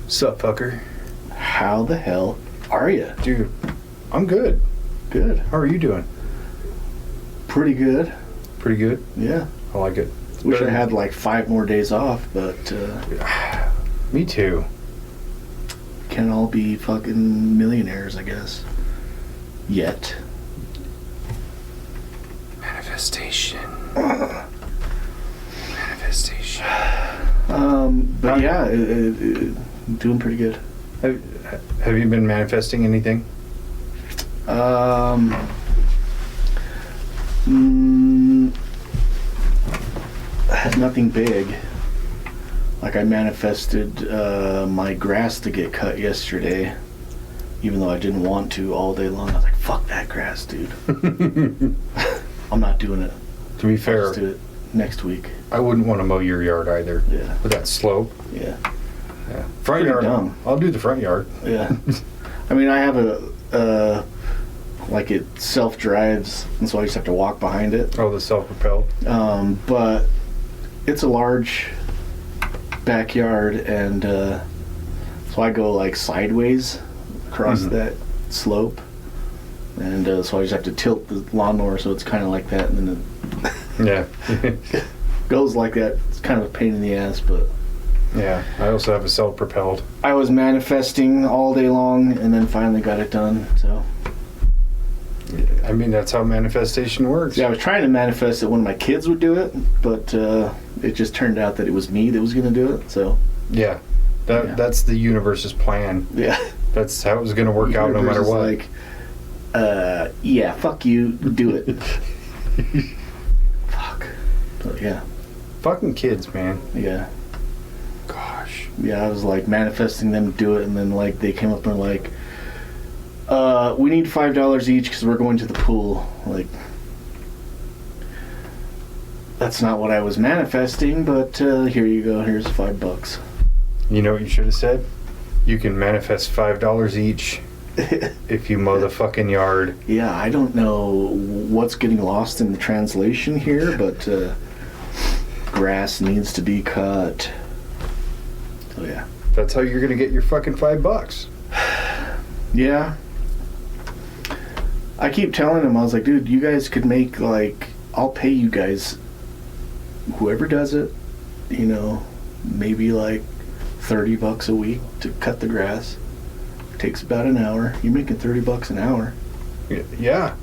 Sup, fucker? How the hell are you? Dude, I'm good. Good. How are you doing? Pretty good. Pretty good? Yeah. I like it. Wish I had like 5 more days off, but Me too. can't all be fucking millionaires, I guess. Yet. Manifestation. Manifestation. But yeah, doing pretty good. Have you been manifesting anything? Nothing big. Like I manifested my grass to get cut yesterday, even though I didn't want to all day long. I was like, fuck that grass, dude. I'm not doing it. To be fair, I'll just do it next week. I wouldn't want to mow your yard either. Yeah. With that slope. Yeah. Yeah. Front Pretty yard. dumb. I'll do the front yard. Yeah. I mean, I have a like it self-drives, and so I just have to walk behind it. Oh, the self-propelled. But it's a large backyard, and so I go like sideways across that slope, and so I just have to tilt the lawnmower so it's kind of like that, and then Yeah. it goes like that. It's kind of a pain in the ass, but Yeah. I also have a self-propelled. I was manifesting all day long, and then finally got it done. So I mean, that's how manifestation works. yeah, I was trying to manifest that one of my kids would do it, but it just turned out that it was me that was going to do it. So Yeah. Yeah. That's the universe's plan. yeah, That's how it was going to work out no matter Universe what. is like, yeah, fuck you, do it. Fuck. But yeah, Fucking kids, man. yeah, Gosh. yeah. I was like manifesting them to do it, and then like they came up and were like, we need $5 each because we're going to the pool. Like, that's not what I was manifesting, but here you go. Here's $5. You know what you should have said? You can manifest $5 each if you mow the fucking yard. Yeah, I don't know what's getting lost in the translation here, but grass needs to be cut. So yeah. That's how you're going to get your fucking $5. Yeah. I keep telling him, I was like, dude, you guys could make, like, I'll pay you guys, whoever does it, you know, maybe like $30 a week to cut the grass. Takes about an hour. You're making $30 an hour. Yeah.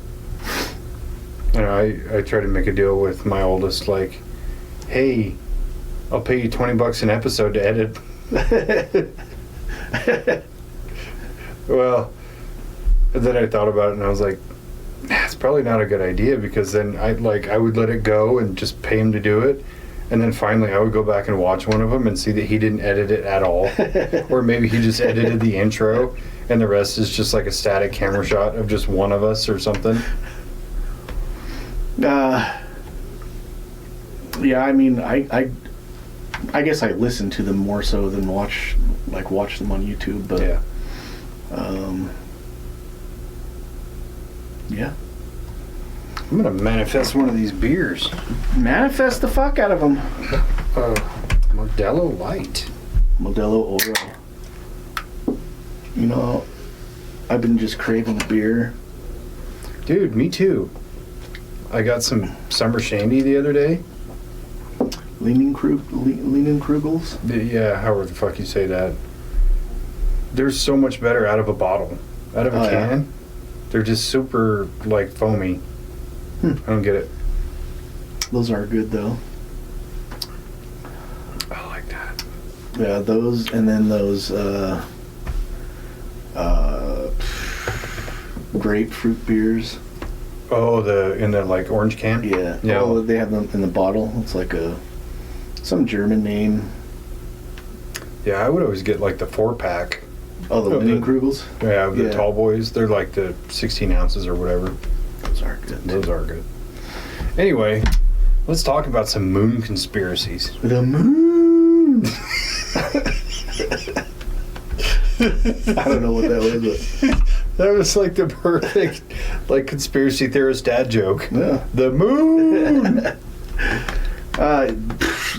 And I try to make a deal with my oldest, like, hey, I'll pay you $20 an episode to edit. Well, then I thought about it and I was like, it's probably not a good idea, because then I would let it go and just pay him to do it, and then finally I would go back and watch one of them and see that he didn't edit it at all, or maybe he just edited the intro and the rest is just like a static camera shot of just one of us or something. Yeah, I mean, I guess I listen to them more so than watch them on YouTube, but Yeah. Yeah. I'm gonna manifest one of these beers. Manifest the fuck out of them. Modelo Light. Modelo Oro. You know, I've been just craving a beer. Dude, me too. I got some summer shandy the other day. Krugels. Yeah, however the fuck you say that. They're so much better out of a bottle. Out of a can. Yeah. They're just super, like, foamy. I don't get it. Those are good though. I like that. Yeah, those, and then those grapefruit beers. Oh, in the like orange can? Yeah. Yeah. Oh, they have them in the bottle. It's like some German name. Yeah, I would always get like the 4-pack. Oh, the Krugels. Yeah, the Yeah. tall boys. They're like the 16 ounces or whatever. Those are good. Those are good. Anyway, let's talk about some moon conspiracies. The moon. I don't know what that was, but That was like the perfect, like, conspiracy theorist dad joke. yeah. The moon.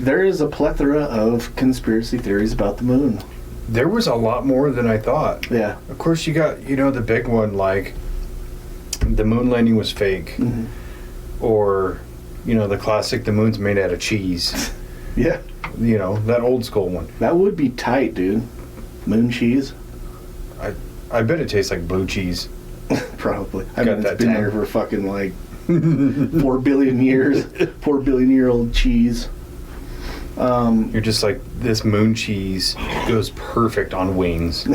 There is a plethora of conspiracy theories about the moon. there was a lot more than I thought. Yeah. Of course, you got, the big one, like the moon landing was fake. Mm-hmm. Or, the classic, the moon's made out of cheese. Yeah. That old school one. That would be tight, dude. Moon cheese. I bet it tastes like blue cheese. Probably. Got that it's been tang. there for fucking 4 billion years. 4 billion year old cheese. You're just like, this moon cheese goes perfect on wings.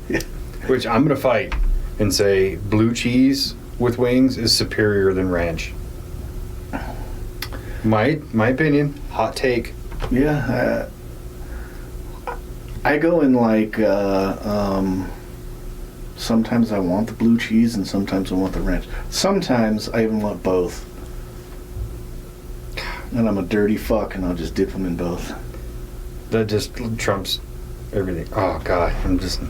Yeah. Which I'm going to fight and say blue cheese with wings is superior than ranch. My opinion, hot take. Yeah. I go in sometimes I want the blue cheese and sometimes I want the ranch. Sometimes I even want both. And I'm a dirty fuck and I'll just dip them in both. That just trumps everything. Oh, God. I'm just...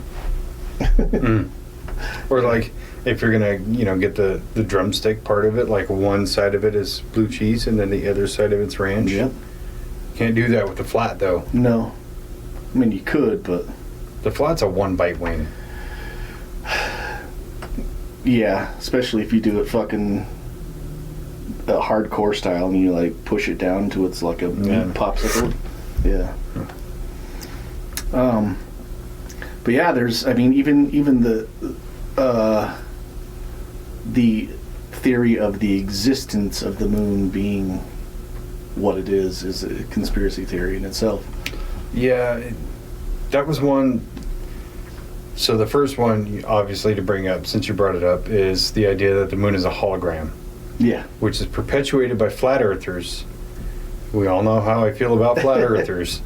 Or like, if you're gonna, get the drumstick part of it, like one side of it is blue cheese and then the other side of it's ranch. Yep. Can't do that with the flat, though. No. I mean, you could, but... The flat's a one-bite wing. Yeah, especially if you do it fucking hardcore style and you push it down to it's like a meat popsicle. Yeah. But yeah, there's, even the theory of the existence of the moon being what it is a conspiracy theory in itself. Yeah, that was one. So the first one, obviously, to bring up, since you brought it up, is the idea that the moon is a hologram. Yeah. Which is perpetuated by flat earthers. We all know how I feel about flat earthers.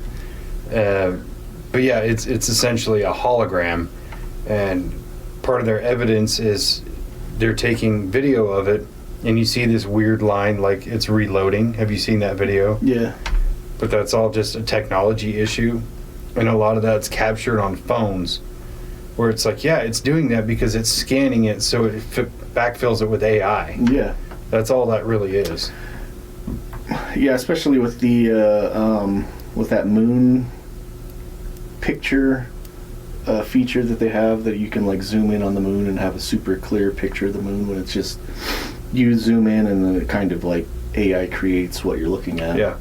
But yeah, it's essentially a hologram, and part of their evidence is they're taking video of it, and you see this weird line like it's reloading. Have you seen that video? Yeah. But that's all just a technology issue, and a lot of that's captured on phones, where it's like, yeah, it's doing that because it's scanning it so it backfills it with AI. Yeah. That's all that really is. Yeah, especially with the with that moon picture feature that they have, that you can zoom in on the moon and have a super clear picture of the moon, when it's just you zoom in and then it kind of AI creates what you're looking at. Yeah.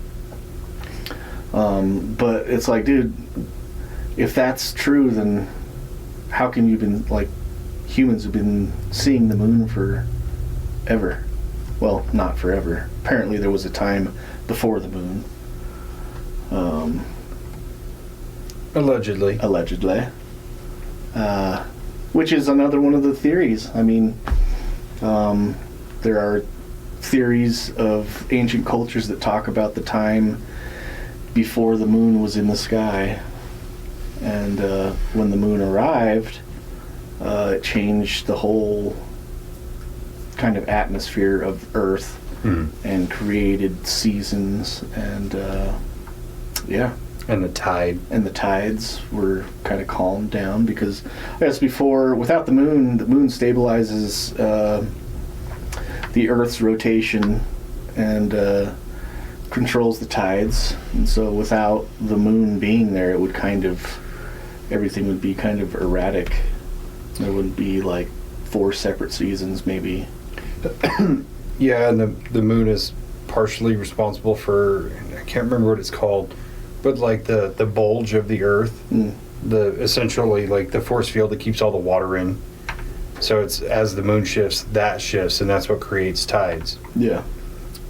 But it's like, dude, if that's true, then how can you been humans have been seeing the moon forever? Well, not forever. Apparently there was a time before the moon. Allegedly. Which is another one of the theories. There are theories of ancient cultures that talk about the time before the moon was in the sky. And when the moon arrived, it changed the whole kind of atmosphere of Earth and created seasons and yeah. And the tide. And the tides were kind of calmed down because, as before, without the moon stabilizes the Earth's rotation and controls the tides. And so without the moon being there, it would everything would be kind of erratic. There wouldn't be 4 separate seasons, maybe. Yeah, and the moon is partially responsible for, I can't remember what it's called, but the bulge of the Earth, essentially the force field that keeps all the water in. So it's as the moon shifts, that shifts, and that's what creates tides. Yeah.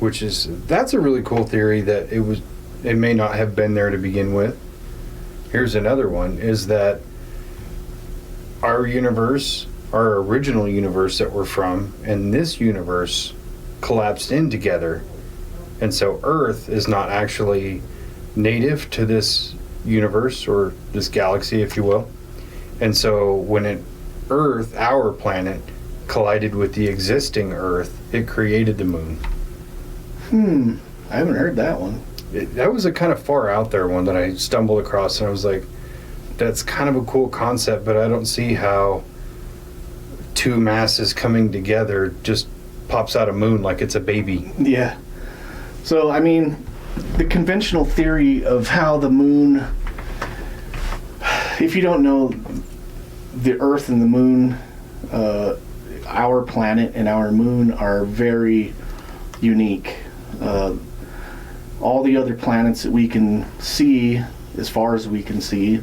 That's a really cool theory that it may not have been there to begin with. Here's another one, is that our universe, our original universe that we're from, and this universe collapsed in together. And so Earth is not actually native to this universe or this galaxy, if you will. And so when Earth, our planet, collided with the existing Earth, it created the moon. I haven't heard that one. That was a kind of far out there one that I stumbled across, and I was like, that's kind of a cool concept, but I don't see how two masses coming together just pops out a moon like it's a baby. Yeah. So, the conventional theory of how the moon if you don't know, the Earth and the Moon, our planet and our moon are very unique. All the other planets that we can see, as far as we can see,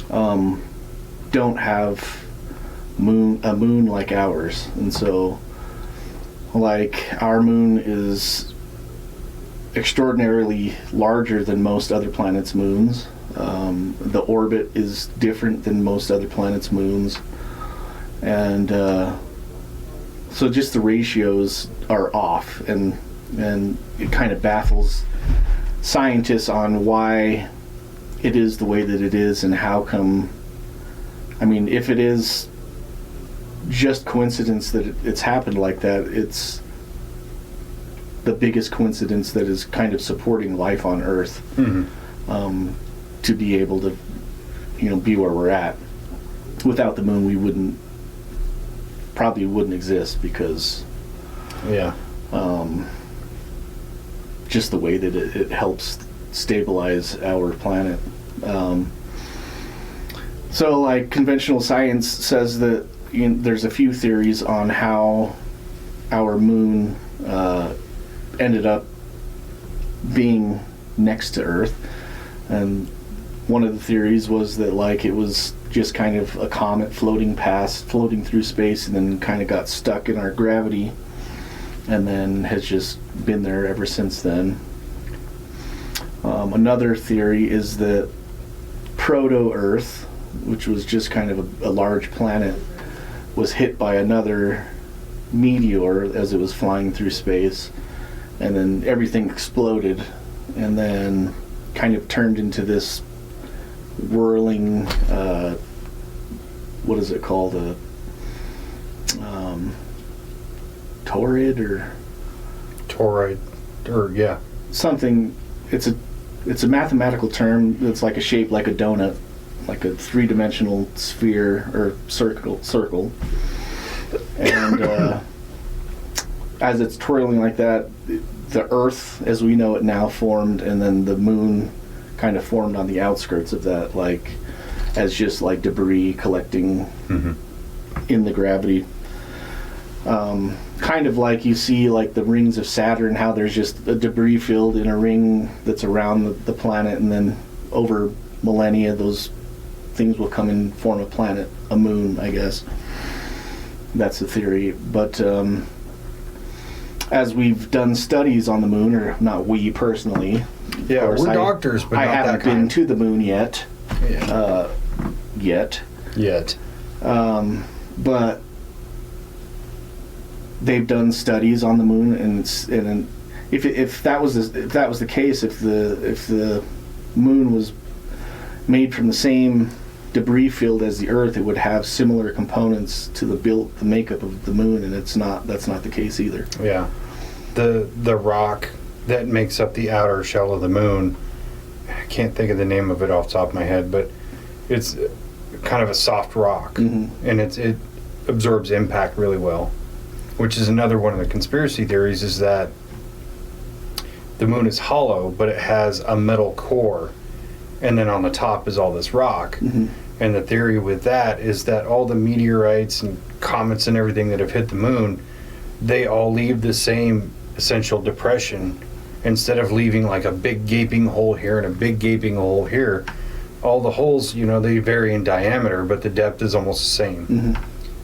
don't have a moon like ours. And so, like, our moon is extraordinarily larger than most other planets' moons. The orbit is different than most other planets' moons. And so just the ratios are off, and it kind of baffles scientists on why it is the way that it is, and how come. I mean, if it is just coincidence that it's happened like that, it's the biggest coincidence that is kind of supporting life on Earth. To be able to, be where we're at. Without the moon, we probably wouldn't exist, because just the way that it helps stabilize our planet. So, like, conventional science says that there's a few theories on how our moon ended up being next to Earth, and one of the theories was that, like, it was just kind of a comet floating through space, and then kind of got stuck in our gravity, and then has just been there ever since then. Another theory is that proto-Earth, which was just kind of a large planet, was hit by another meteor as it was flying through space, and then everything exploded, and then kind of turned into this whirling, what is it called, torrid or yeah, something. It's a mathematical term that's like a shape like a donut, like a three-dimensional sphere or circle, and as it's twirling like that, the Earth as we know it now formed, and then the moon kind of formed on the outskirts of that, like, as just like debris collecting in the gravity. Kind of like you see, like, the rings of Saturn, how there's just a debris field in a ring that's around the planet, and then over millennia those things will come and form a planet, a moon, I guess. That's the theory. But as we've done studies on the moon, or not we personally. Yeah, we're doctors, but I not haven't that kind. been to the moon yet. Yet. But they've done studies on the moon, and if that was the case, if the moon was made from the same debris field as the Earth, it would have similar components to the makeup of the moon, and that's not the case either. Yeah, the rock that makes up the outer shell of the moon, I can't think of the name of it off the top of my head, but it's kind of a soft rock, and it absorbs impact really well, which is another one of the conspiracy theories, is that the moon is hollow, but it has a metal core, and then on the top is all this rock. And the theory with that is that all the meteorites and comets and everything that have hit the moon, they all leave the same essential depression. Instead of leaving like a big gaping hole here and a big gaping hole here, all the holes, they vary in diameter, but the depth is almost the same,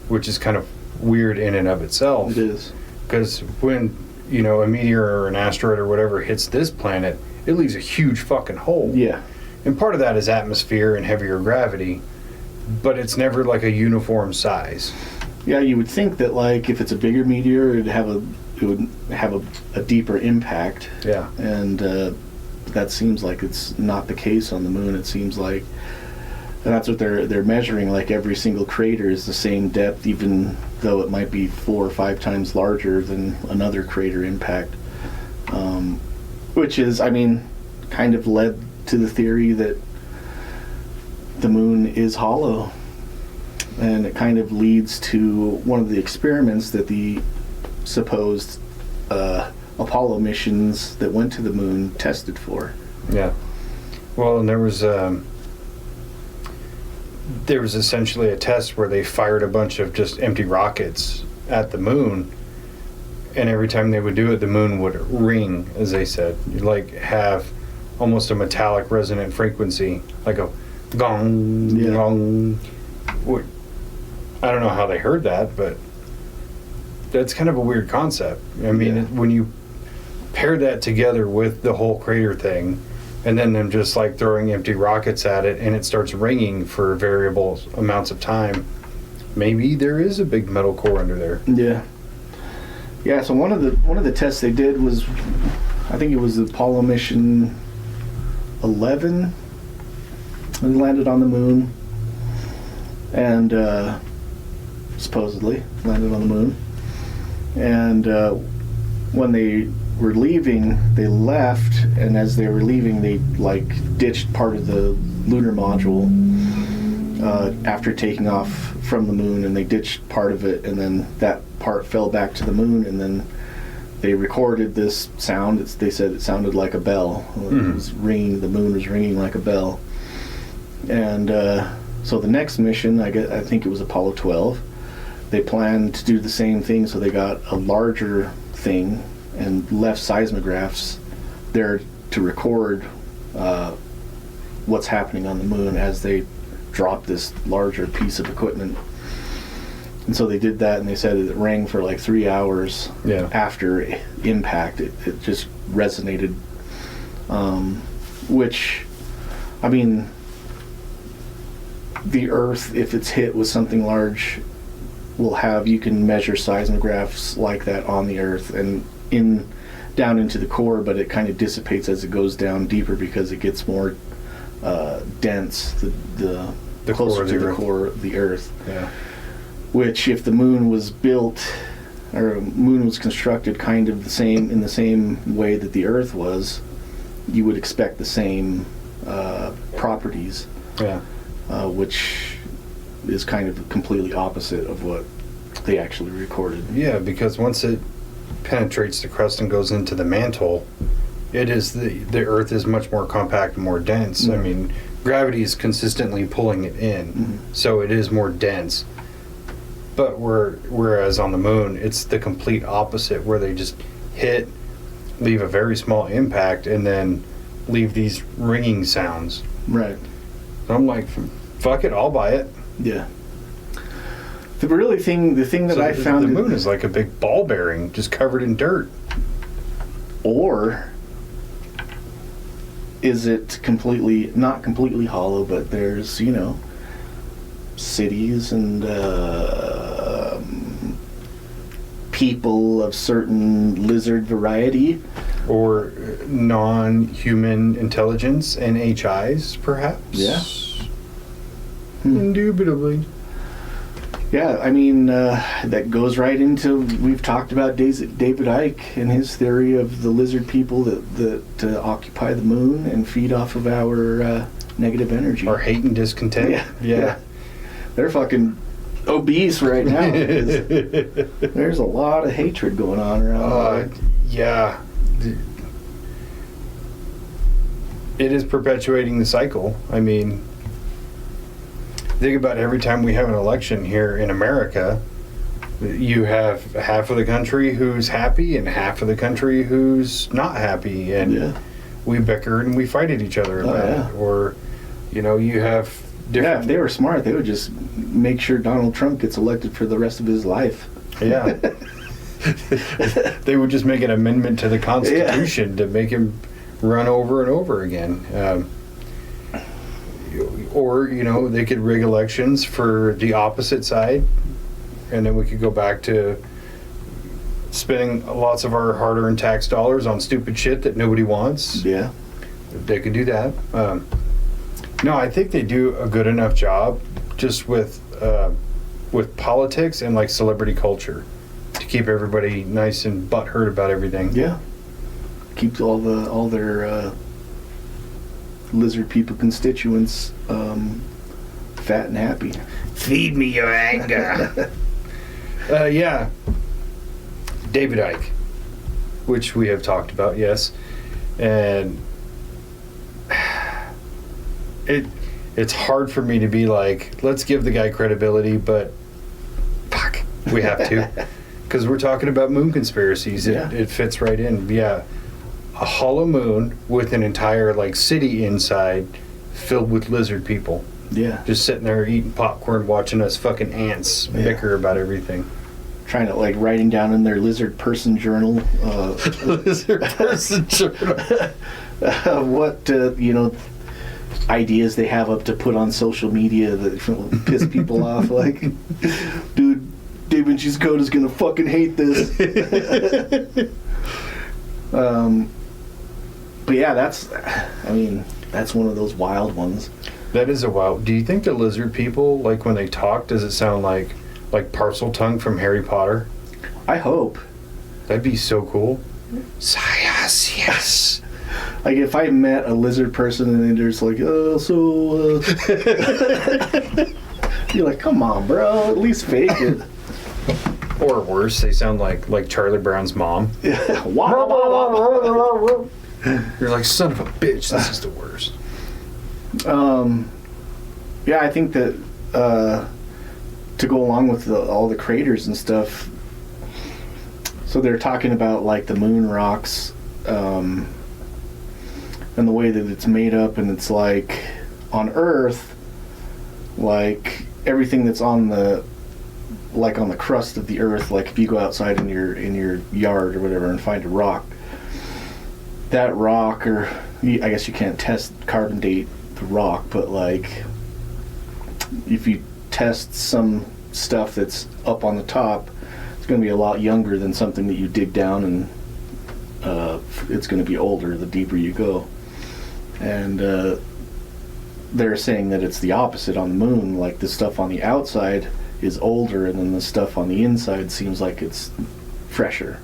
which is kind of weird in and of itself. It is. Because when, a meteor or an asteroid or whatever hits this planet, it leaves a huge fucking hole. Yeah. And part of that is atmosphere and heavier gravity, but it's never like a uniform size. Yeah, you would think that, like, if it's a bigger meteor, it would have a deeper impact. Yeah. And that seems like it's not the case on the moon. It seems like, and that's what they're measuring, like, every single crater is the same depth, even though it might be 4 or 5 times larger than another crater impact. Which is, kind of led to the theory that the moon is hollow. And it kind of leads to one of the experiments that the supposed Apollo missions that went to the moon tested for. Yeah. Well, and there was there was essentially a test where they fired a bunch of just empty rockets at the moon, and every time they would do it, the moon would ring, as they said, like have almost a metallic resonant frequency, like a gong, gong. I don't know how they heard that, but that's kind of a weird concept. I mean, when you pair that together with the whole crater thing, and then them just like throwing empty rockets at it, and it starts ringing for variable amounts of time, maybe there is a big metal core under there. Yeah. So one of the tests they did was, I think it was the Apollo mission 11, and landed on the moon, and supposedly landed on the moon, and when they were leaving, they left, and as they were leaving, they like ditched part of the lunar module after taking off from the moon, and they ditched part of it, and then that part fell back to the moon, and then they recorded this sound. They said it sounded like a bell. It was ringing. The moon was ringing like a bell. And so the next mission, I think it was Apollo 12, they planned to do the same thing. So they got a larger thing and left seismographs there to record what's happening on the moon as they drop this larger piece of equipment. And so they did that, and they said it rang for like 3 hours after impact. It just resonated, which, I mean, the Earth, if it's hit with something large, you can measure seismographs like that on the Earth and down into the core, but it kind of dissipates as it goes down deeper because it gets more dense, the closer to the core of the Earth. Yeah. Which, if the moon was built, or moon was constructed kind of in the same way that the Earth was, you would expect the same properties. Yeah. Which is kind of completely opposite of what they actually recorded. Yeah, because once it penetrates the crust and goes into the mantle, it is the Earth is much more compact and more dense. I mean, gravity is consistently pulling it in, so it is more dense. But whereas on the moon, it's the complete opposite, where they just hit, leave a very small impact, and then leave these ringing sounds. Right. So I'm like, fuck it, I'll buy it. Yeah. The thing that I found... The moon is like a big ball bearing, just covered in dirt. Or is it not completely hollow, but there's, cities and people of certain lizard variety, or non-human intelligence, NHIs, perhaps. Yeah. Indubitably. Yeah, I mean, that goes right into, we've talked about David Icke and his theory of the lizard people that occupy the moon and feed off of our negative energy. Our hate and discontent. Yeah. They're fucking obese right now. There's a lot of hatred going on around. Yeah. It is perpetuating the cycle. I mean, think about every time we have an election here in America, you have half of the country who's happy and half of the country who's not happy, and we bicker and we fight at each other about it. Or, you have different... Yeah, if they were smart, they would just make sure Donald Trump gets elected for the rest of his life. Yeah. They would just make an amendment to the Constitution to make him run over and over again. Or, they could rig elections for the opposite side, and then we could go back to spending lots of our hard-earned tax dollars on stupid shit that nobody wants. Yeah. They could do that. No, I think they do a good enough job just with politics and like celebrity culture to keep everybody nice and butthurt about everything. Yeah. Keep all their lizard people constituents fat and happy. Feed me your anger. Yeah. David Icke, which we have talked about, yes. And it's hard for me to be like, let's give the guy credibility, but fuck, we have to. Because we're talking about moon conspiracies. It fits right in. Yeah. A hollow moon with an entire like city inside filled with lizard people. Yeah. Just sitting there eating popcorn, watching us fucking ants bicker about everything. Trying to like writing down in their lizard person journal. Lizard person journal. What, ideas they have up to put on social media that piss people off. Like, dude, Dave-inci's code is going to fucking hate this. But yeah, that's one of those wild ones. That is a wild. Do you think the lizard people, like when they talk, does it sound like Parcel Tongue from Harry Potter? I hope. That'd be so cool. Yes. Like if I met a lizard person and they're just like, you're like, come on, bro, at least fake it. Or worse, they sound like Charlie Brown's mom. Yeah. You're like, son of a bitch, this is the worst. Yeah, I think that to go along with all the craters and stuff, so they're talking about like the moon rocks and the way that it's made up, and it's like on Earth, like everything that's on the crust of the Earth, like if you go outside in your yard or whatever and find a rock, that rock, or I guess you can't carbon date the rock, but like if you test some stuff that's up on the top, it's going to be a lot younger than something that you dig down, and it's going to be older the deeper you go. And they're saying that it's the opposite on the moon. Like the stuff on the outside is older, and then the stuff on the inside seems like it's fresher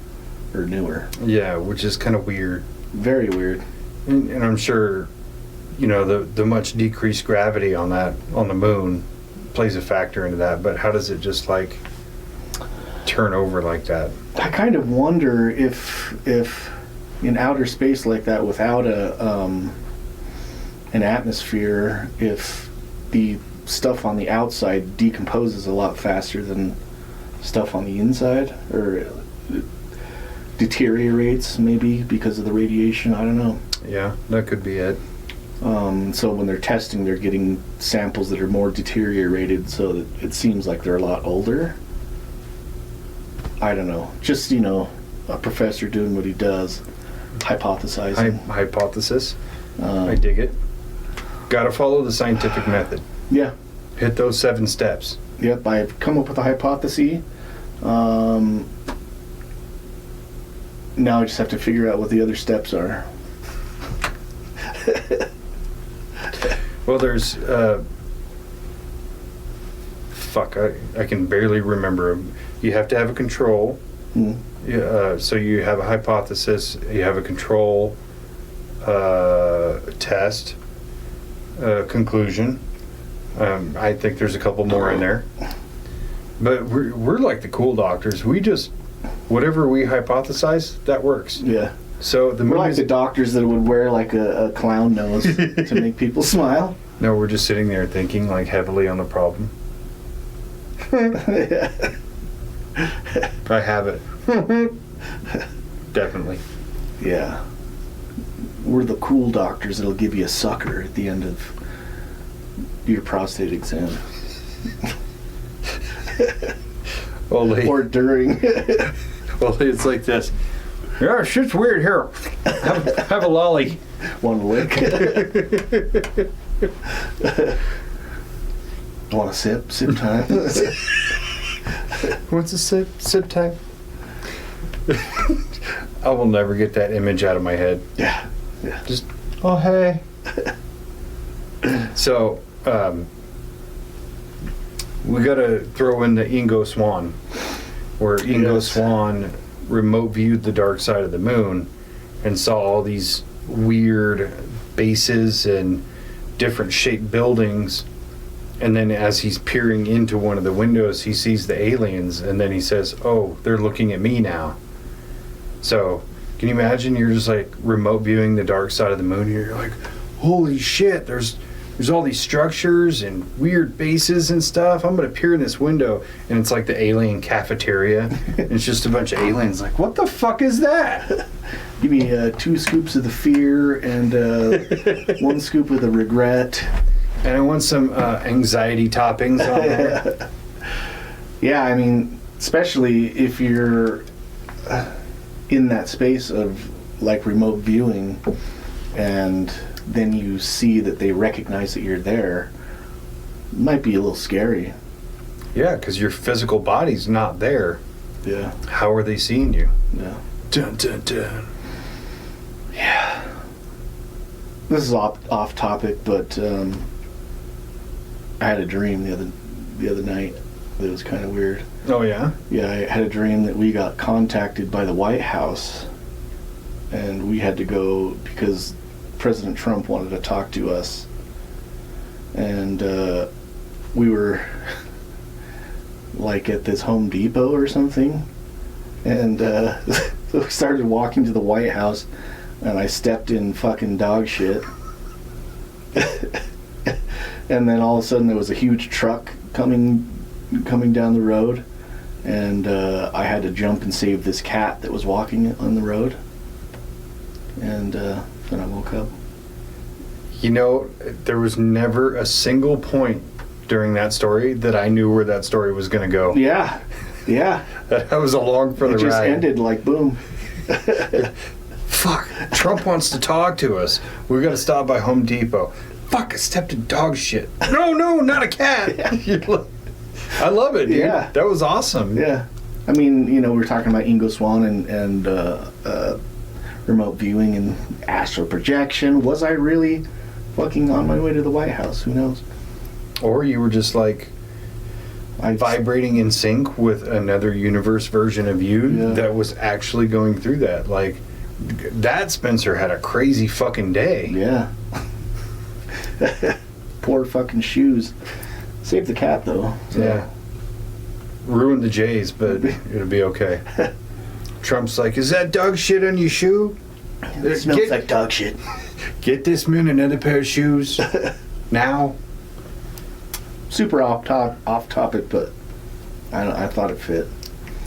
or newer. Yeah, which is kind of weird. Very weird. And I'm sure, the much decreased gravity on the moon plays a factor into that. But how does it just like turn over like that? I kind of wonder if in outer space like that, without an atmosphere, if the stuff on the outside decomposes a lot faster than stuff on the inside, or deteriorates maybe because of the radiation. I don't know. Yeah, that could be it. So when they're testing, they're getting samples that are more deteriorated, so that it seems like they're a lot older. I don't know. Just, a professor doing what he does, hypothesizing. Hypothesis. I dig it. Gotta follow the scientific method. Yeah. Hit those 7 steps. Yep, I've come up with a hypothesis. Now I just have to figure out what the other steps are. Well, there's I can barely remember them. You have to have a control. So you have a hypothesis, you have a control, test, conclusion. I think there's a couple more in there. But we're like the cool doctors. We just, whatever we hypothesize, that works. Yeah. So we're like the doctors that would wear like a clown nose to make people smile. No, we're just sitting there thinking like heavily on the problem. Yeah. I have it. Definitely. Yeah. We're the cool doctors that'll give you a sucker at the end of your prostate exam. Or during. Well, it's like this. Yeah, shit's weird here. Have a lolly. One lick. Want a sip? Sip time. What's a sip time? I will never get that image out of my head. Yeah. Just, oh, hey. So, we got to throw in the Ingo Swann, where Ingo Swann remote viewed the dark side of the moon and saw all these weird bases and different shaped buildings. And then as he's peering into one of the windows, he sees the aliens, and then he says, oh, they're looking at me now. So, can you imagine you're just like remote viewing the dark side of the moon, and you're like, holy shit, there's there's all these structures and weird bases and stuff. I'm gonna peer in this window, and it's like the alien cafeteria. And it's just a bunch of aliens. Like, what the fuck is that? Give me 2 scoops of the fear and 1 scoop of the regret. And I want some anxiety toppings on there. Yeah, I mean, especially if you're in that space of like remote viewing, and then you see that they recognize that you're there, it might be a little scary. Yeah, because your physical body's not there. Yeah. How are they seeing you? Yeah. Dun, dun, dun. Yeah. This is off topic, but I had a dream the other night that was kind of weird. Oh, yeah? Yeah, I had a dream that we got contacted by the White House, and we had to go because President Trump wanted to talk to us. And we were like at this Home Depot or something. And so we started walking to the White House, and I stepped in fucking dog shit. And then all of a sudden there was a huge truck coming down the road, and I had to jump and save this cat that was walking on the road. And then I woke up. You know, there was never a single point during that story that I knew where that story was going to go. Yeah. That was along for the ride. It just ended like boom. Fuck, Trump wants to talk to us. We got to stop by Home Depot. Fuck, I stepped in dog shit. No, not a cat. I love it, dude. Yeah. That was awesome. Yeah. I mean, you know, we're talking about Ingo Swann and remote viewing and astral projection. Was I really fucking on my way to the White House? Who knows? Or you were just like vibrating in sync with another universe version of you that was actually going through that. Like, that Spencer had a crazy fucking day. Yeah. Poor fucking shoes. Saved the cat though. So. Yeah. Ruined the Jays, but it'll be okay. Trump's like, is that dog shit on your shoe? It smells like dog shit. Get this man another pair of shoes now. Super off topic, but I thought it fit.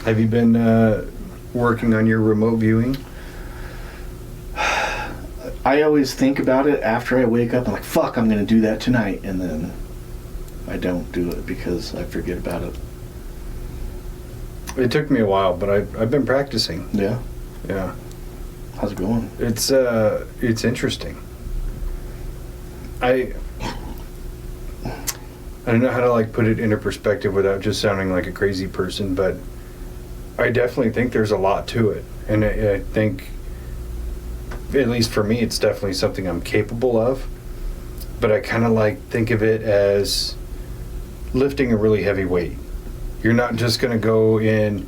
Have you been working on your remote viewing? I always think about it after I wake up. I'm like, fuck, I'm going to do that tonight. And then I don't do it because I forget about it. It took me a while, but I've been practicing. Yeah? Yeah. How's it going? It's interesting. I don't know how to like put it into perspective without just sounding like a crazy person, but I definitely think there's a lot to it. And I think, at least for me, it's definitely something I'm capable of. But I kind of like think of it as lifting a really heavy weight. You're not just going to go in,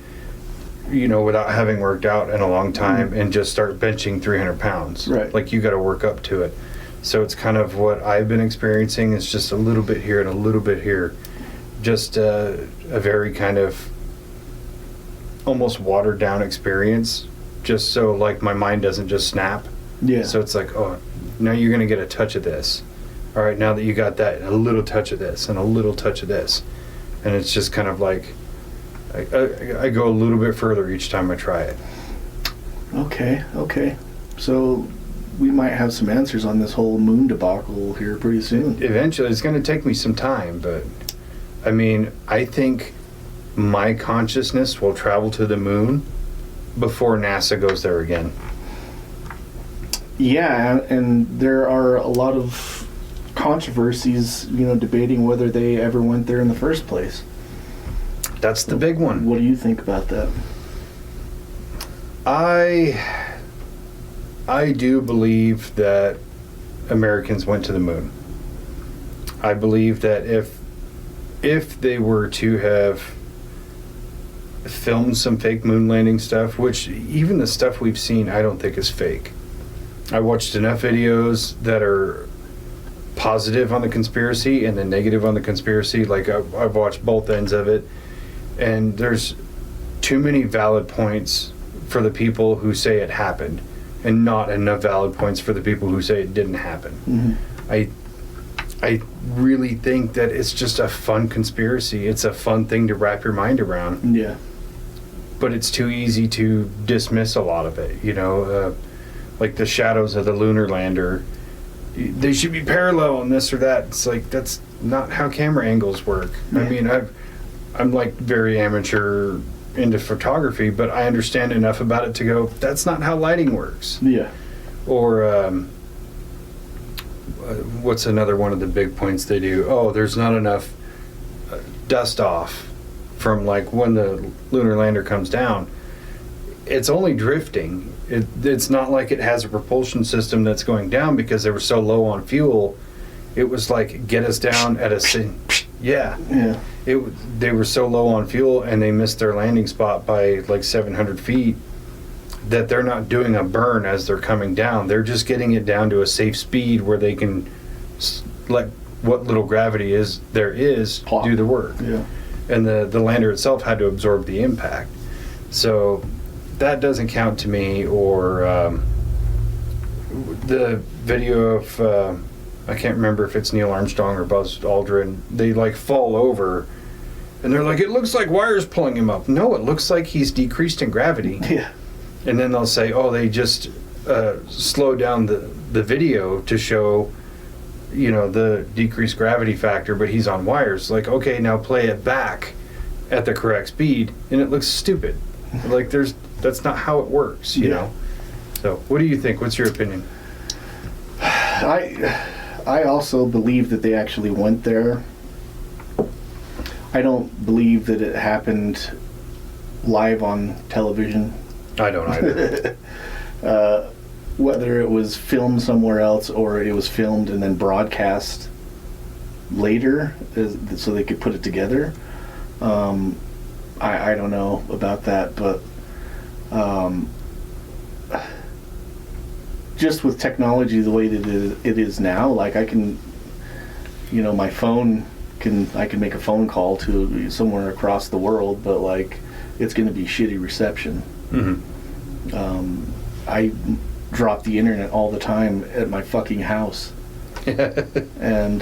you know, without having worked out in a long time and just start benching 300 pounds. Right. Like, you got to work up to it. So it's kind of what I've been experiencing. It's just a little bit here and a little bit here. Just a very kind of almost watered down experience. Just so like my mind doesn't just snap. Yeah. So it's like, oh, now you're going to get a touch of this. All right, now that you got that, a little touch of this and a little touch of this. And it's just kind of like, I go a little bit further each time I try it. Okay. So we might have some answers on this whole moon debacle here pretty soon. Eventually, it's going to take me some time, but I mean, I think my consciousness will travel to the moon before NASA goes there again. Yeah, and there are a lot of controversies, you know, debating whether they ever went there in the first place. That's the big one. What do you think about that? I do believe that Americans went to the moon. I believe that if they were to have filmed some fake moon landing stuff, which even the stuff we've seen I don't think is fake. I watched enough videos that are positive on the conspiracy and then negative on the conspiracy. Like, I've watched both ends of it, and there's too many valid points for the people who say it happened and not enough valid points for the people who say it didn't happen. Mm-hmm. I really think that it's just a fun conspiracy. It's a fun thing to wrap your mind around. Yeah. But it's too easy to dismiss a lot of it, you know, like the shadows of the lunar lander. They should be parallel and this or that. It's like, that's not how camera angles work. Yeah. I mean, I'm like very amateur into photography, but I understand enough about it to go, that's not how lighting works. Yeah. Or what's another one of the big points they do? Oh, there's not enough dust off from like when the lunar lander comes down. It's only drifting. It's not like it has a propulsion system that's going down because they were so low on fuel. It was like, get us down at yeah. They were so low on fuel and they missed their landing spot by like 700 feet that they're not doing a burn as they're coming down. They're just getting it down to a safe speed where they can let what little gravity there is Plop. do the work. Yeah. And the lander itself had to absorb the impact. So that doesn't count to me. Or the video of I can't remember if it's Neil Armstrong or Buzz Aldrin. They like fall over and they're like, it looks like wires pulling him up. No, it looks like he's decreased in gravity. Yeah. And then they'll say, oh, they just slowed down the video to show, you know, the decreased gravity factor, but he's on wires. Like, okay, now play it back at the correct speed, and it looks stupid. Like, that's not how it works, you know? So, what do you think? What's your opinion? I also believe that they actually went there. I don't believe that it happened live on television. I don't either. Whether it was filmed somewhere else or it was filmed and then broadcast later so they could put it together. I don't know about that, but just with technology the way that it is now, like I can, you know, my phone I can make a phone call to somewhere across the world, but like it's going to be shitty reception. Mm-hmm. I drop the internet all the time at my fucking house. And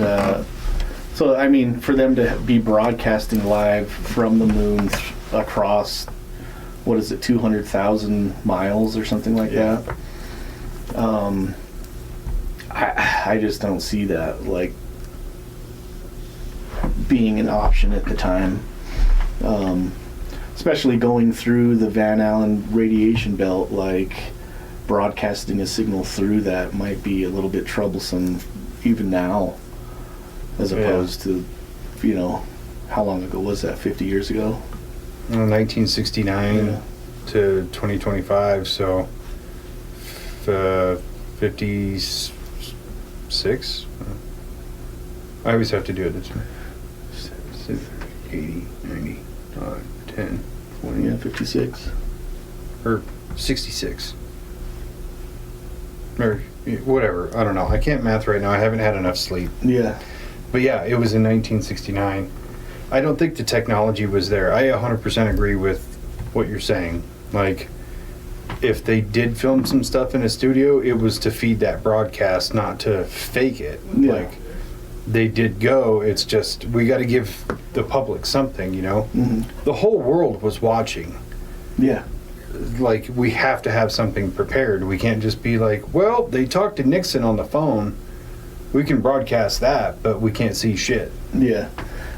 so, I mean, for them to be broadcasting live from the moon across, what is it, 200,000 miles or something like that? I just don't see that, like, being an option at the time. Especially going through the Van Allen radiation belt, like broadcasting a signal through that might be a little bit troublesome even now, as opposed to, you know, how long ago was that? 50 years ago? 1969 to 2025, so 56. I always have to do it this way. 80, 90, 10, 20. Yeah, 56. Or 66. Or whatever. I don't know. I can't math right now. I haven't had enough sleep. Yeah. But yeah, it was in 1969. I don't think the technology was there. I 100% agree with what you're saying. Like, if they did film some stuff in a studio, it was to feed that broadcast, not to fake it. Yeah. Like, they did go. It's just, we got to give the public something, you know? Mm-hmm. The whole world was watching. Yeah. Like, we have to have something prepared. We can't just be like, well, they talked to Nixon on the phone. We can broadcast that, but we can't see shit. Yeah.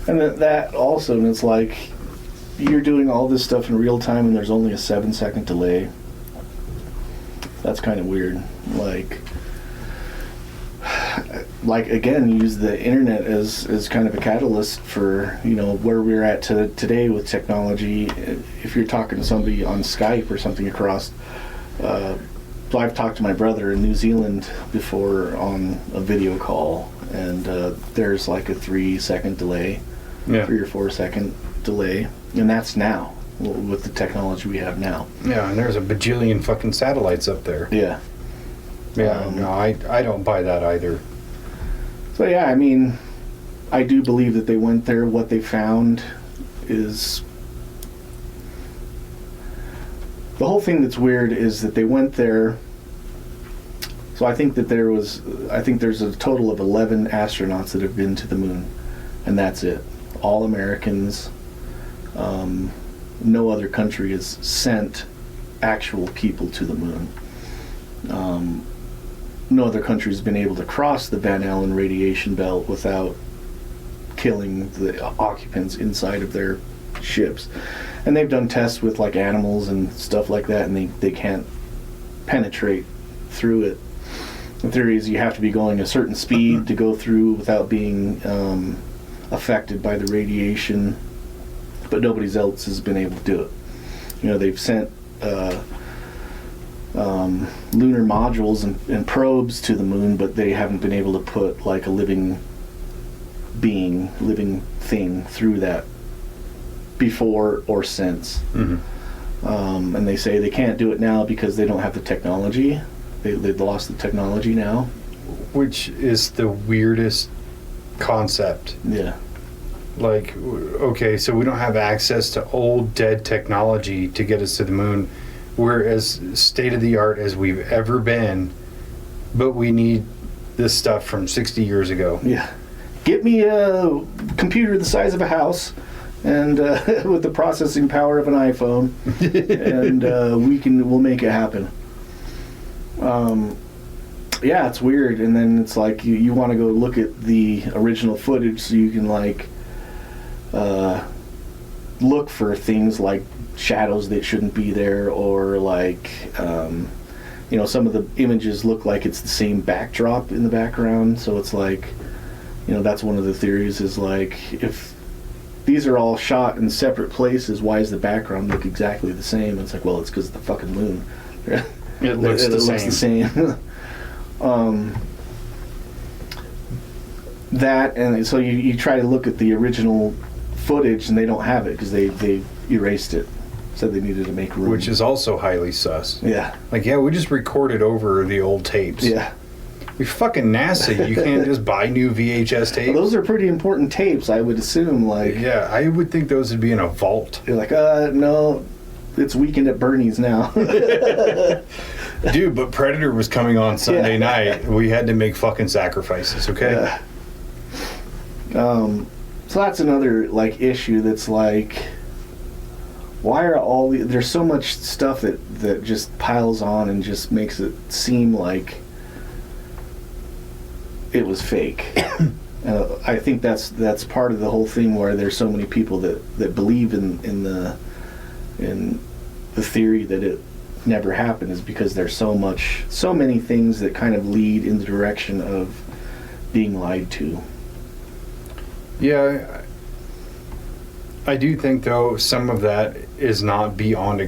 And that also, and it's like, you're doing all this stuff in real time and there's only a 7-second delay. That's kind of weird. Like again, use the internet as kind of a catalyst for, you know, where we're at today with technology. If you're talking to somebody on Skype or something across, I've talked to my brother in New Zealand before on a video call, and there's like a 3-second delay, 3 or 4 second delay, and that's now with the technology we have now. Yeah, and there's a bajillion fucking satellites up there. Yeah. Yeah, no, I don't buy that either. So yeah, I mean, I do believe that they went there. What they found is... The whole thing that's weird is that they went there So I think there's a total of 11 astronauts that have been to the moon, and that's it. All Americans. No other country has sent actual people to the moon. No other country has been able to cross the Van Allen radiation belt without killing the occupants inside of their ships. And they've done tests with like animals and stuff like that, and they can't penetrate through it. The theory is you have to be going a certain speed to go through without being affected by the radiation, but nobody else has been able to do it. You know, they've sent lunar modules and probes to the moon, but they haven't been able to put like a living thing through that before or since. And they say they can't do it now because they don't have the technology. They've lost the technology now. Which is the weirdest concept. Yeah. Like, okay, so we don't have access to old, dead technology to get us to the moon. We're as state-of-the-art as we've ever been, but we need this stuff from 60 years ago. Yeah. Get me a computer the size of a house and with the processing power of an iPhone, and we'll make it happen. Yeah, it's weird. And then it's like you want to go look at the original footage so you can like look for things like shadows that shouldn't be there, or like some of the images look like it's the same backdrop in the background. So it's like, that's one of the theories, is like, if these are all shot in separate places, why does the background look exactly the same? It's like, well, it's because of the fucking moon. It looks the same. That, and so you try to look at the original footage, and they don't have it because they erased it. Said they needed to make room. Which is also highly sus. Yeah. Like, yeah, we just recorded over the old tapes. Yeah. We fucking NASA. You can't just buy new VHS tapes. Well, those are pretty important tapes, I would assume. Like, yeah, I would think those would be in a vault. You're like, no, it's Weekend at Bernie's now. Dude, but Predator was coming on Sunday night. We had to make fucking sacrifices, okay? So that's another like issue that's like, why are there's so much stuff that just piles on and just makes it seem like it was fake. I think that's part of the whole thing, where there's so many people that believe in the theory that it never happened, is because there's so many things that kind of lead in the direction of being lied to. Yeah, I do think, though, some of that is not beyond I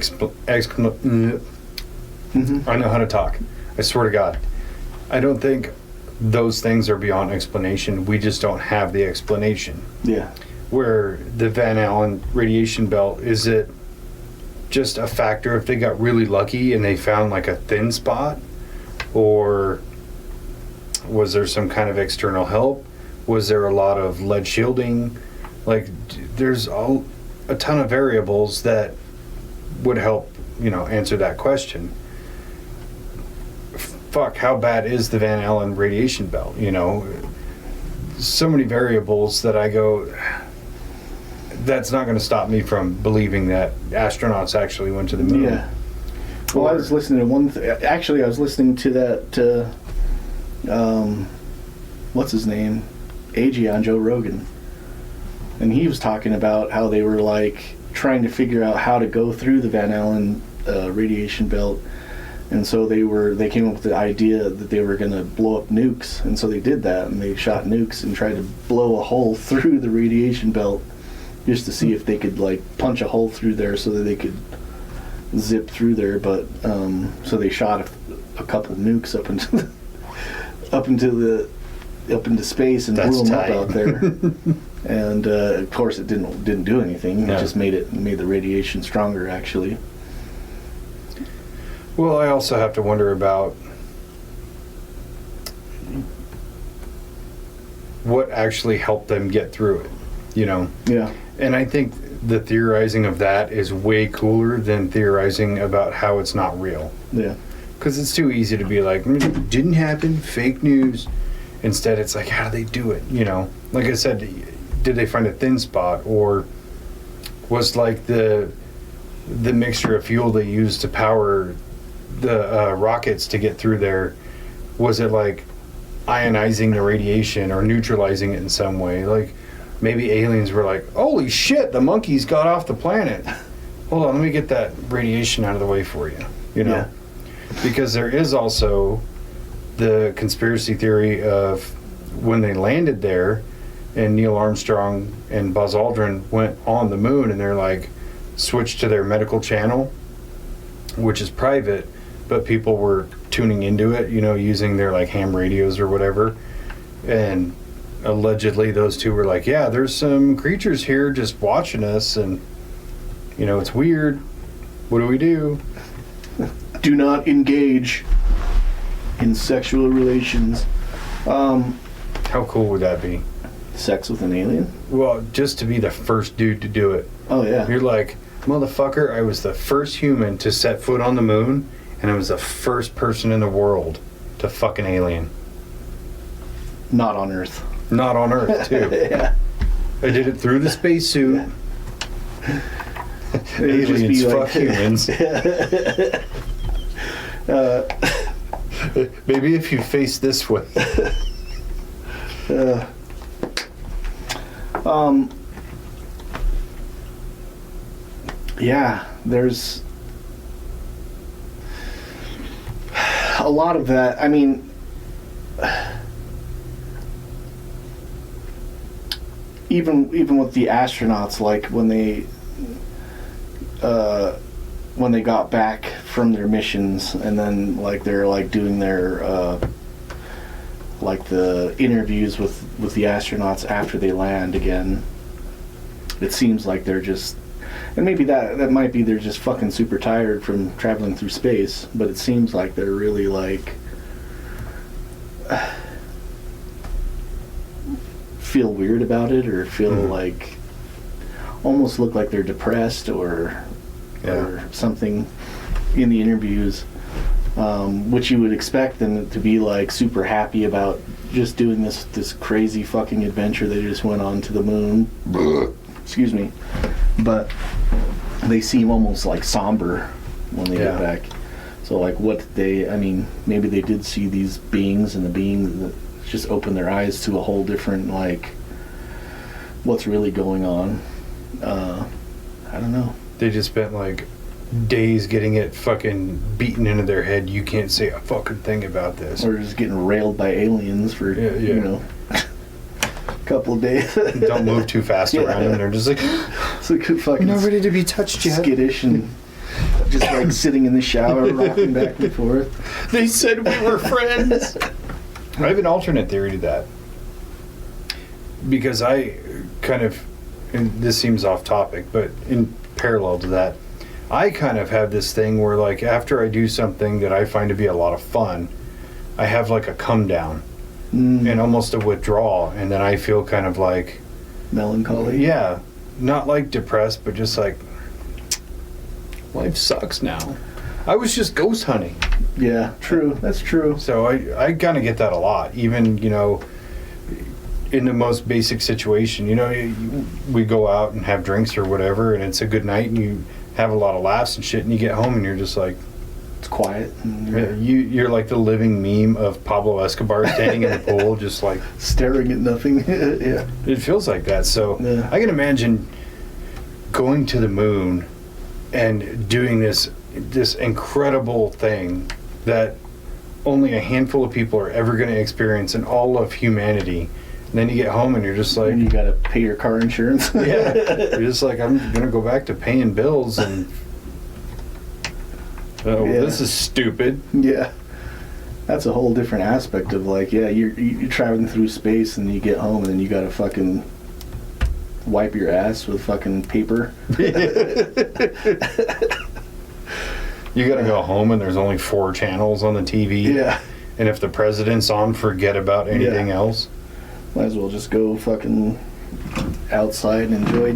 know how to talk. I swear to God. I don't think those things are beyond explanation. We just don't have the explanation. Yeah. Where the Van Allen radiation belt, is it just a factor if they got really lucky and they found like a thin spot? Or was there some kind of external help? Was there a lot of lead shielding? Like, there's a ton of variables that would help, answer that question. Fuck, how bad is the Van Allen radiation belt? So many variables that I go, that's not going to stop me from believing that astronauts actually went to the moon. Yeah. Well, I was listening to actually, I was listening to that, what's his name? AG on Joe Rogan. And he was talking about how they were like trying to figure out how to go through the Van Allen radiation belt. And so they came up with the idea that they were going to blow up nukes. And so they did that, and they shot nukes and tried to blow a hole through the radiation belt just to see if they could like punch a hole through there so that they could zip through there. But so they shot a couple nukes up into space and blew them up out there. And of course it didn't do anything. It just made the radiation stronger, actually. Well, I also have to wonder about what actually helped them get through it, Yeah. And I think the theorizing of that is way cooler than theorizing about how it's not real. Yeah. Because it's too easy to be like, didn't happen, fake news. Instead, it's like, how do they do it? You know, like I said, did they find a thin spot, or was like the mixture of fuel they used to power the rockets to get through there, was it like ionizing the radiation or neutralizing it in some way? Like maybe aliens were like, holy shit, the monkeys got off the planet. Hold on, let me get that radiation out of the way for you. You know? Yeah. Because there is also the conspiracy theory of when they landed there and Neil Armstrong and Buzz Aldrin went on the moon, and they're like switched to their medical channel, which is private, but people were tuning into it, you know, using their like ham radios or whatever. And allegedly those two were like, yeah, there's some creatures here just watching us, and you know, it's weird. What do we do? Do not engage in sexual relations. How cool would that be? Sex with an alien? Well, just to be the first dude to do it. Oh, yeah. You're like, motherfucker, I was the first human to set foot on the moon, and I was the first person in the world to fuck an alien. Not on Earth. Not on Earth, too. Yeah. I did it through the spacesuit. Aliens fuck humans. Maybe if you face this way. Yeah, there's a lot of that. I mean, even with the astronauts, like when they got back from their missions, and then like they're like doing their like the interviews with the astronauts after they land again, it seems like they're just, and maybe that might be they're just fucking super tired from traveling through space, but it seems like they're really like feel weird about it, or feel like almost look like they're depressed or something in the interviews, which you would expect them to be like super happy about just doing this crazy fucking adventure they just went on to the moon. Excuse me. But they seem almost like somber when they get back. So like maybe they did see these beings, and the beings that just opened their eyes to a whole different like what's really going on. I don't know. They just spent like days getting it fucking beaten into their head. You can't say a fucking thing about this. Or just getting railed by aliens for, you know, a couple of days. Don't move too fast around them. They're just like, it's like fucking, we're not ready to be touched yet. Skittish and just like sitting in the shower, rocking back and forth. They said we were friends. I have an alternate theory to that. Because I kind of, and this seems off topic, but in parallel to that, I kind of have this thing where like after I do something that I find to be a lot of fun, I have like a come down and almost a withdrawal, and then I feel kind of like melancholy. Yeah, not like depressed, but just like life sucks now. I was just ghost hunting. Yeah, true. That's true. So I kind of get that a lot, even, you know, in the most basic situation. You know, we go out and have drinks or whatever, and it's a good night, and you have a lot of laughs and shit, and you get home and you're just like, it's quiet. You're like the living meme of Pablo Escobar standing in the pool, just like staring at nothing. Yeah, it feels like that. So I can imagine going to the moon and doing this incredible thing that only a handful of people are ever going to experience in all of humanity. And then you get home and you're just like... And you got to pay your car insurance. Yeah. You're just like, I'm going to go back to paying bills and... this is stupid. Yeah. That's a whole different aspect of like, you're traveling through space and you get home and then you got to fucking wipe your ass with fucking paper. You got to go home and there's only 4 channels on the TV. Yeah. And if the president's on, forget about anything else. Might as well just go fucking outside and enjoy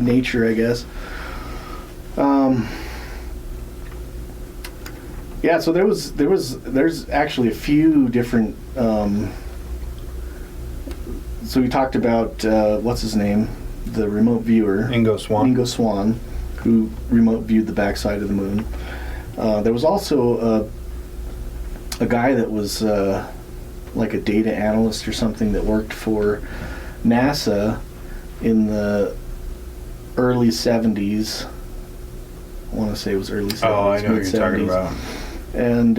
Yeah, so there's actually a few different. So we talked about what's his name, the remote viewer, Ingo Swann, who remote viewed the backside of the moon. There was also a guy that was like a data analyst or something that worked for NASA in the early 70s. I want to say it was early 70s. Oh, I know what you're talking about. And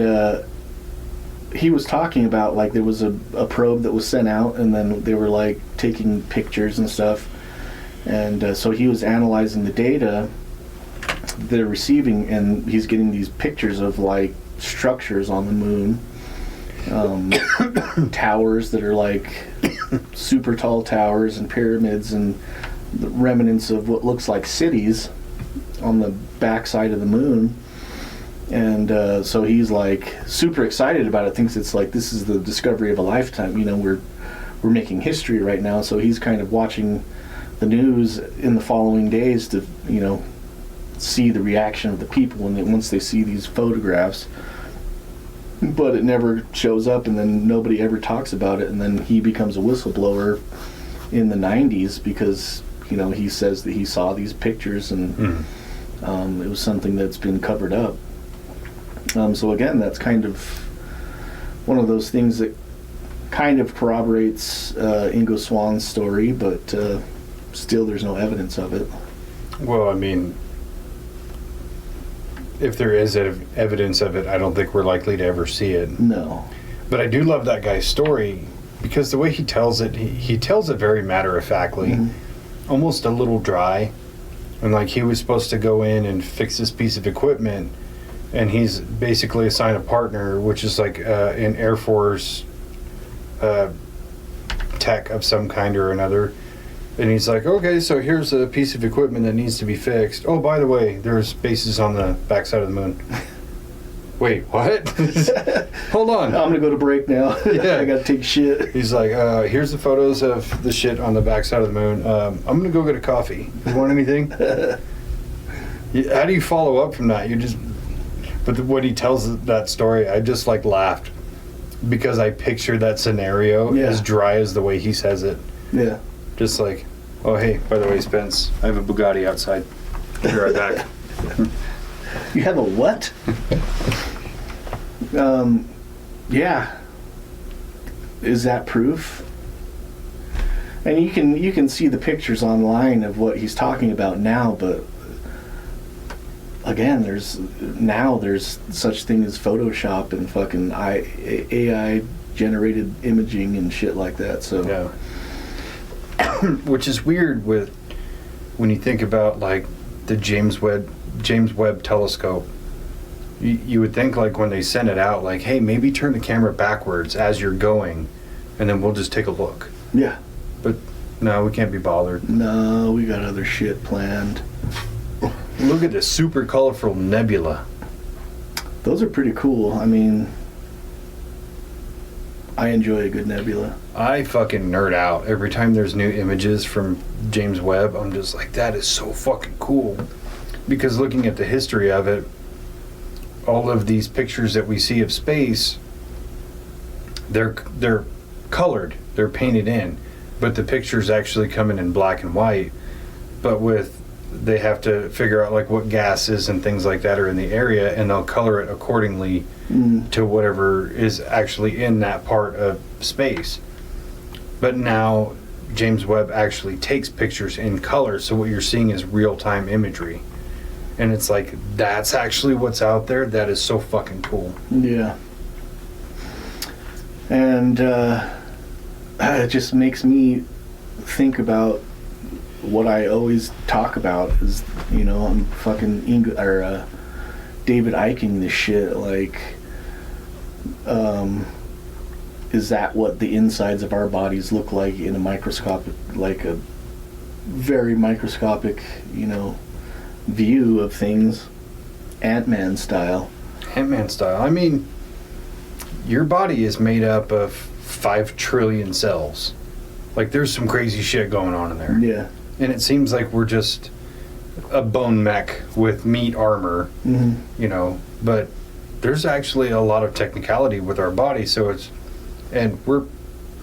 he was talking about, like, there was a probe that was sent out, and then they were, like, taking pictures and stuff. And so he was analyzing the data they're receiving, and he's getting these pictures of, like, structures on the moon. Towers that are, like, super tall towers and pyramids and the remnants of what looks like cities on the backside of the moon. And so he's like super excited about it, thinks it's like this is the discovery of a lifetime. You know, we're making history right now. So he's kind of watching the news in the following days to, you know, see the reaction of the people once they see these photographs. But it never shows up, and then nobody ever talks about it. And then he becomes a whistleblower in the 90s because, you know, he says that he saw these pictures, and it was something that's been covered up. So again, that's kind of one of those things that kind of corroborates Ingo Swann's story, but still there's no evidence of it. Well, I mean, if there is evidence of it, I don't think we're likely to ever see it. No. But I do love that guy's story because the way he tells it, he tells it very matter-of-factly, almost a little dry. And like he was supposed to go in and fix this piece of equipment, and he's basically assigned a partner, which is like an Air Force tech of some kind or another. And he's like, okay, so here's a piece of equipment that needs to be fixed. Oh, by the way, there's bases on the backside of the moon. Wait, what? Hold on. I'm going to go to break now. Yeah. I got to take shit. He's like, here's the photos of the shit on the backside of the moon. I'm going to go get a coffee. You want anything? How do you follow up from that? But when he tells that story, I just like laughed because I pictured that scenario as dry as the way he says it. Yeah. Just like, oh, hey, by the way, Spence, I have a Bugatti outside. Be right back. You have a what? Yeah. Is that proof? And you can see the pictures online of what he's talking about now, but again, there's such thing as Photoshop and fucking AI generated imaging and shit like that. So yeah. Which is weird when you think about like the James Webb telescope. You would think like when they send it out, like, hey, maybe turn the camera backwards as you're going, and then we'll just take a look. Yeah. But no, we can't be bothered. No, we got other shit planned. Look at this super colorful nebula. Those are pretty cool. I mean, I enjoy a good nebula. I fucking nerd out every time there's new images from James Webb. I'm just like, that is so fucking cool. Because looking at the history of it, all of these pictures that we see of space, they're colored, they're painted in, but the pictures actually come in black and white. But they have to figure out like what gases and things like that are in the area, and they'll color it accordingly to whatever is actually in that part of space. But now James Webb actually takes pictures in color, so what you're seeing is real-time imagery. And it's like, that's actually what's out there. That is so fucking cool. Yeah. And it just makes me think about what I always talk about is, you know, I'm fucking David Icing this shit. Like, is that what the insides of our bodies look like in a microscopic, like a very microscopic, you know, view of things, Ant-Man style? Ant-Man style. I mean, your body is made up of 5 trillion cells. Like, there's some crazy shit going on in there. Yeah. And it seems like we're just a bone mech with meat armor, you know, but there's actually a lot of technicality with our body, and we're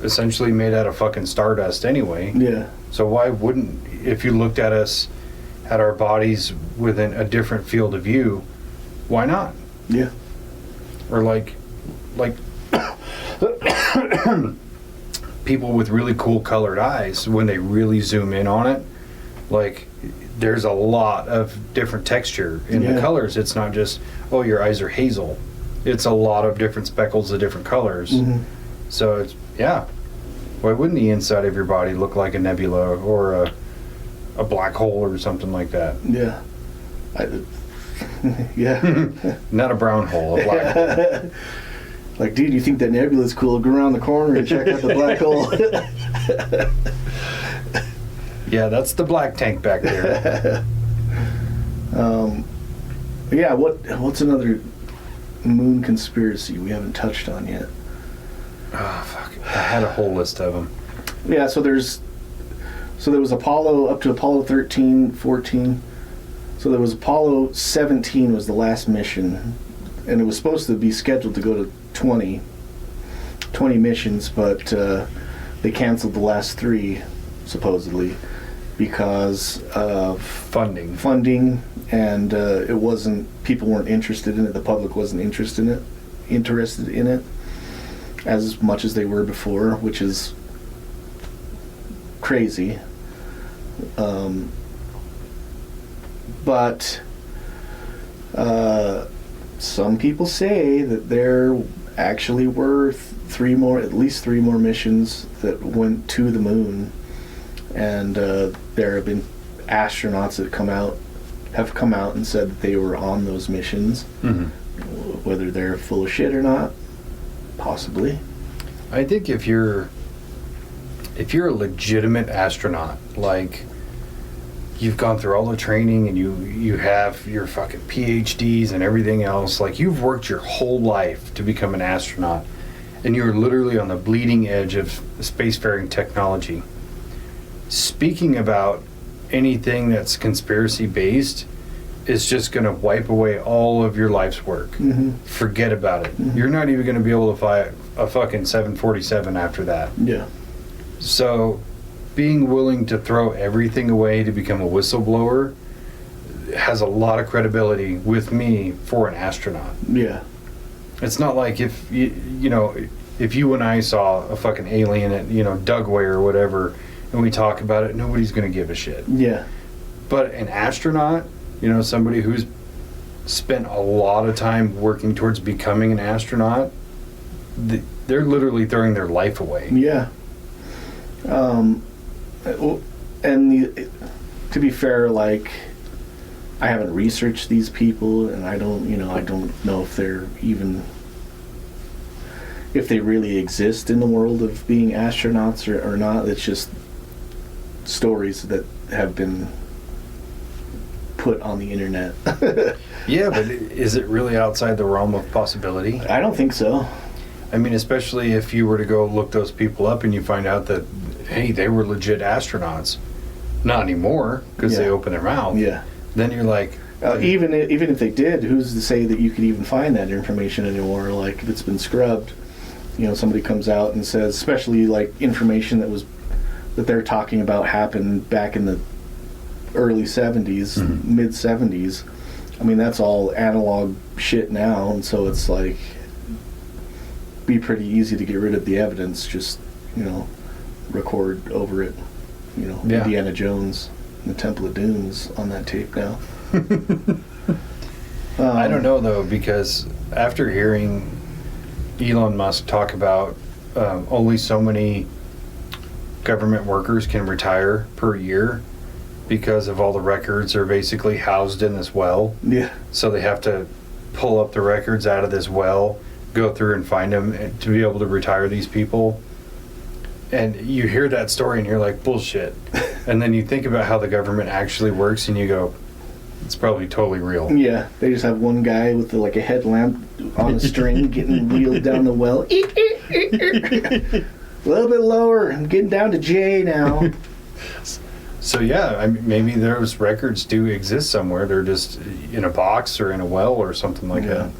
essentially made out of fucking stardust anyway. Yeah. So why wouldn't, if you looked at us, at our bodies within a different field of view, why not? Yeah. Or like people with really cool colored eyes, when they really zoom in on it, like there's a lot of different texture in the colors. It's not just, oh, your eyes are hazel. It's a lot of different speckles of different colors. Mm-hmm. So it's, yeah. Why wouldn't the inside of your body look like a nebula or a black hole or something like that? Yeah. Yeah. Not a brown hole, a black hole. Like, dude, you think that nebula's cool? Go around the corner and check out the black hole. Yeah, that's the black tank back there. Yeah, what's another moon conspiracy we haven't touched on yet? Oh, fuck. I had a whole list of them. Yeah, so there was Apollo up to Apollo 13, 14. So there was Apollo 17 was the last mission, and it was supposed to be scheduled to go to 20 missions, but they canceled the last 3, supposedly, because of funding, and people weren't interested in it. The public wasn't interested in it as much as they were before, which is crazy. But some people say that there actually were at least three more missions that went to the moon, and there have been astronauts that have come out and said that they were on those missions. Mm-hmm. Whether they're full of shit or not, possibly. I think if you're a legitimate astronaut, like you've gone through all the training and you have your fucking PhDs and everything else, like you've worked your whole life to become an astronaut, and you're literally on the bleeding edge of spacefaring technology. Speaking about anything that's conspiracy based is just going to wipe away all of your life's work. Mm-hmm. Forget about it. Mm-hmm. You're not even going to be able to fly a fucking 747 after that. Yeah. So being willing to throw everything away to become a whistleblower has a lot of credibility with me for an astronaut. Yeah. It's not like if if you and I saw a fucking alien at Dugway or whatever, and we talk about it, nobody's going to give a shit. Yeah. But an astronaut, somebody who's spent a lot of time working towards becoming an astronaut, they're literally throwing their life away. Yeah. To be fair, like, I haven't researched these people, and I don't know if they really exist in the world of being astronauts or not. It's just stories that have been put on the internet. Yeah, but is it really outside the realm of possibility? I don't think so. I mean, especially if you were to go look those people up and you find out that, hey, they were legit astronauts. Not anymore, because they open their mouth. Yeah. Then you're like... even if they did, who's to say that you could even find that information anymore? Like, if it's been scrubbed, somebody comes out and says, especially like information that they're talking about happened back in the early 70s, mm-hmm. mid 70s. I mean, that's all analog shit now, and so it's like be pretty easy to get rid of the evidence. Just record over it. Indiana Jones and the Temple of Dooms on that tape now. I don't know though, because after hearing Elon Musk talk about only so many government workers can retire per year because of all the records are basically housed in this well. Yeah. So they have to pull up the records out of this well, go through and find them to be able to retire these people. And you hear that story and you're like, bullshit. And then you think about how the government actually works and you go, it's probably totally real. Yeah, they just have one guy with like a headlamp on a string getting wheeled down the well. A little bit lower. I'm getting down to J now. So yeah, maybe those records do exist somewhere. They're just in a box or in a well or something like that.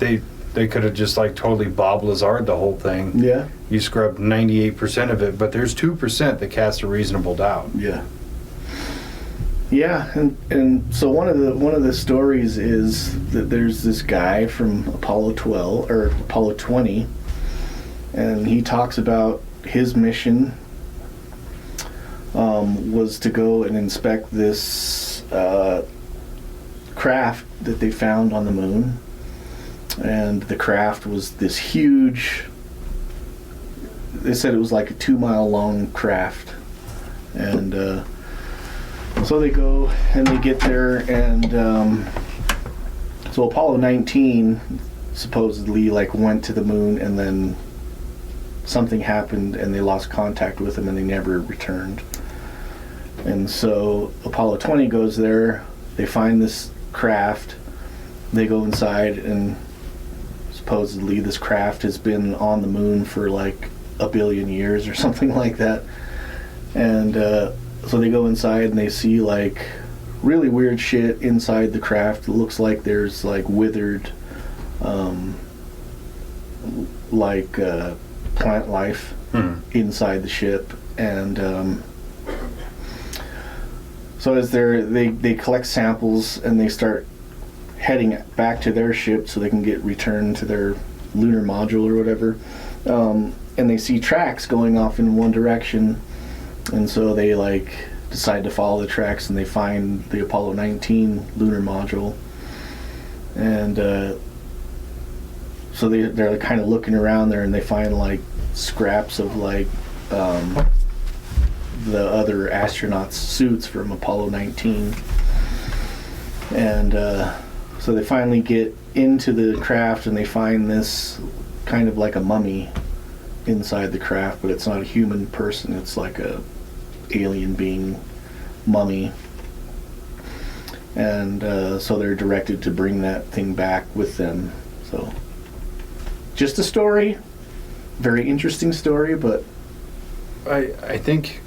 they could have just like totally Bob Lazard the whole thing. Yeah. You scrubbed 98% of it, but there's 2% that cast a reasonable doubt. Yeah. Yeah, and so one of the stories is that there's this guy from Apollo 12 or Apollo 20, and he talks about his mission was to go and inspect this craft that they found on the moon, and the craft was this huge. They said it was like a 2-mile long craft, and so they go and they get there, and so Apollo 19 supposedly like went to the moon, and then something happened and they lost contact with him and they never returned. And so Apollo 20 goes there, they find this craft, they go inside, and supposedly this craft has been on the moon for like 1 billion years or something like that. And so they go inside and they see like really weird shit inside the craft. It looks like there's like withered plant life inside the ship. And so as they collect samples and they start heading back to their ship so they can get returned to their lunar module or whatever, and they see tracks going off in one direction, and so they like decide to follow the tracks, and they find the Apollo 19 lunar module, and so they're kind of looking around there, and they find like scraps of like the other astronauts' suits from Apollo 19, and so they finally get into the craft, and they find this kind of like a mummy inside the craft, but it's not a human person, it's like a alien being mummy. And so they're directed to bring that thing back with them. So just a story, very interesting story, but I think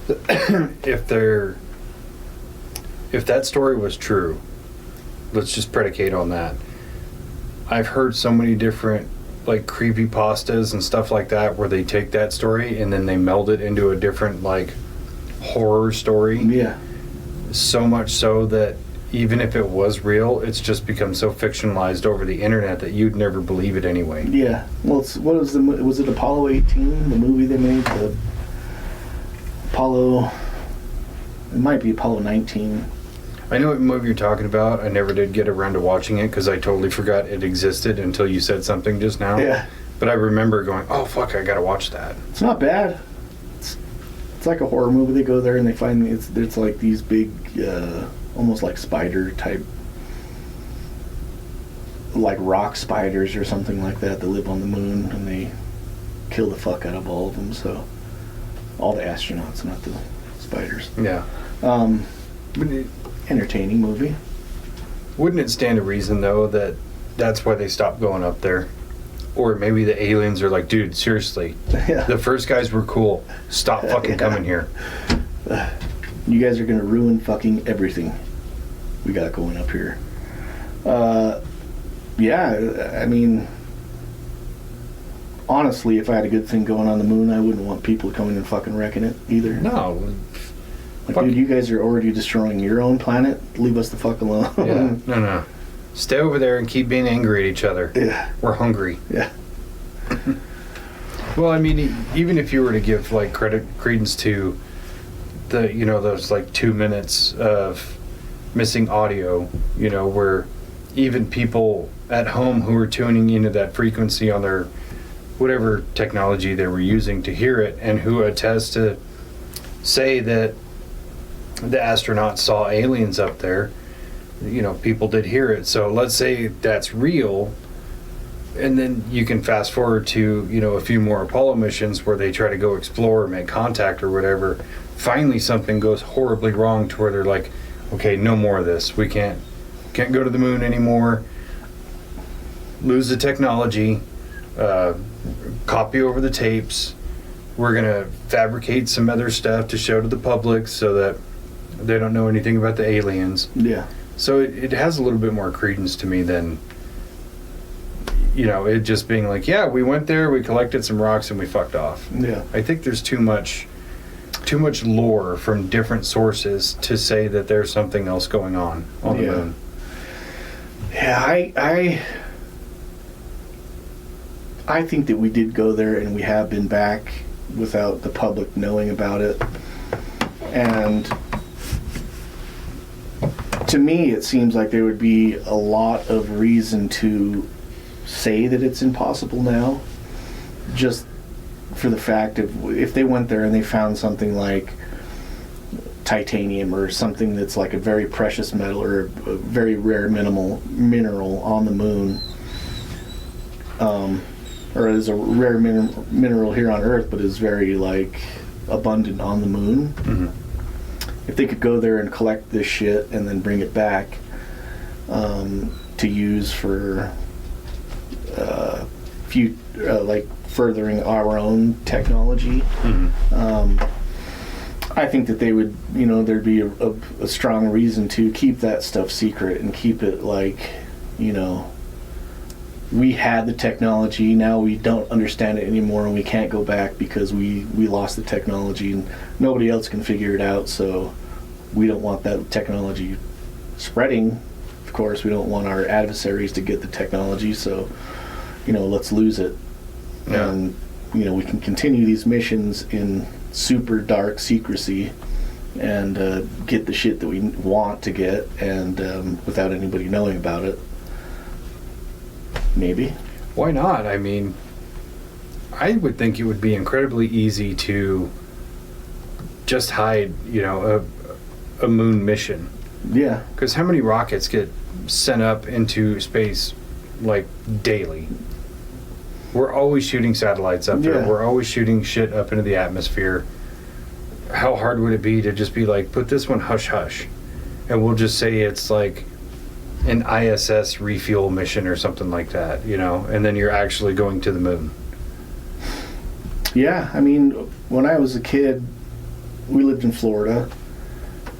if that story was true, let's just predicate on that. I've heard so many different like creepypastas and stuff like that where they take that story and then they meld it into a different like horror story. yeah. So much so that even if it was real, it's just become so fictionalized over the internet that you'd never believe it anyway. Yeah. Well, was it Apollo 18, the movie they made? The Apollo, it might be Apollo 19. I know what movie you're talking about. I never did get around to watching it because I totally forgot it existed until you said something just now. Yeah. But I remember going, oh, fuck, I gotta watch that. It's not bad. It's like a horror movie. They go there and they find it's like these big, almost like spider type, like rock spiders or something like that live on the moon, and they kill the fuck out of all of them. So all the astronauts, not the spiders. Yeah. Entertaining movie. Wouldn't it stand to reason, though, that that's why they stopped going up there? Or maybe the aliens are like, dude, seriously, Yeah. the first guys were cool. Stop fucking coming here. You guys are gonna ruin fucking everything we got going up here. Yeah, I mean, honestly, if I had a good thing going on the moon, I wouldn't want people coming and fucking wrecking it either. No. Like, dude, you guys are already destroying your own planet. Leave us the fuck alone. Yeah. No. Stay over there and keep being angry at each other. Yeah. We're hungry. Yeah. Well, I mean, even if you were to give like credence to the, those like 2 minutes of missing audio, where even people at home who were tuning into that frequency on their whatever technology they were using to hear it, and who attest to say that the astronauts saw aliens up there, people did hear it. So let's say that's real, and then you can fast forward to a few more Apollo missions where they try to go explore or make contact or whatever. Finally something goes horribly wrong to where they're like, okay, no more of this, we can't go to the moon anymore, lose the technology, copy over the tapes, we're gonna fabricate some other stuff to show to the public so that they don't know anything about the aliens. Yeah. So it has a little bit more credence to me than you know, it just being like, yeah, we went there, we collected some rocks, and we fucked off. Yeah. I think there's too much lore from different sources to say that there's something else going on the moon. Yeah, I think that we did go there and we have been back without the public knowing about it. And to me, it seems like there would be a lot of reason to say that it's impossible now, just for the fact of if they went there and they found something like titanium or something that's like a very precious metal or a very rare mineral on the moon, or is a rare mineral here on Earth, but is very like abundant on the moon. Mm-hmm. If they could go there and collect this shit and then bring it back to use for like furthering our own technology, I think that they would, you know, there'd be a strong reason to keep that stuff secret and keep it like, you know, we had the technology, now we don't understand it anymore and we can't go back because we lost the technology and nobody else can figure it out, so we don't want that technology spreading. Of course, we don't want our adversaries to get the technology, so, you know, let's lose it. Yeah. And, you know, we can continue these missions in super dark secrecy and get the shit that we want to get and without anybody knowing about it. Maybe. Why not? I mean, I would think it would be incredibly easy to just hide, you know, a moon mission. Yeah. Because how many rockets get sent up into space, like, daily? We're always shooting satellites up there. Yeah. We're always shooting shit up into the atmosphere. How hard would it be to just be like, put this one hush hush, and we'll just say it's like an ISS refuel mission or something like that, you know, and then you're actually going to the moon. Yeah, I mean, when I was a kid, we lived in Florida,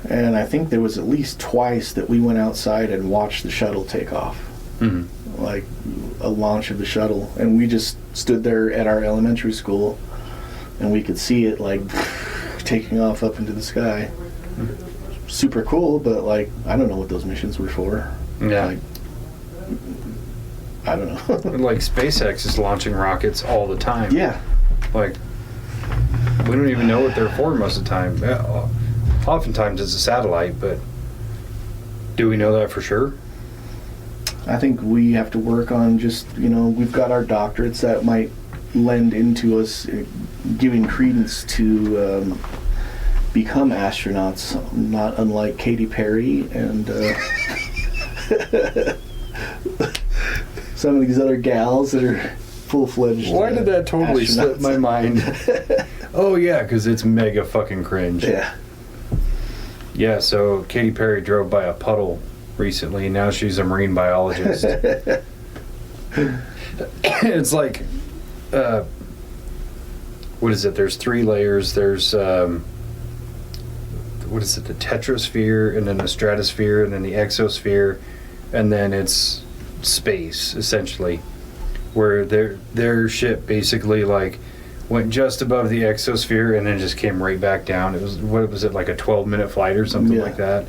and I think there was at least twice that we went outside and watched the shuttle take off. Mm-hmm. Like a launch of the shuttle, and we just stood there at our elementary school and we could see it like taking off up into the sky. Super cool, but like I don't know what those missions were for. Yeah. Like, I don't know. Like SpaceX is launching rockets all the time. Yeah. Like, we don't even know what they're for most of the time. Oftentimes it's a satellite, but do we know that for sure? I think we have to work on just, you know, we've got our doctorates that might lend into us giving credence to become astronauts, not unlike Katy Perry and some of these other gals that are full-fledged. Why did that totally slip my mind? Oh yeah, because it's mega fucking cringe. Yeah. Yeah, so Katy Perry drove by a puddle recently. Now she's a marine biologist. It's like, what is it? There's 3 layers. There's, what is it? The tetrosphere, and then the stratosphere, and then the exosphere, and then it's space, essentially, where their ship basically like went just above the exosphere and then just came right back down. It was, what was it, like a 12-minute flight or something like that?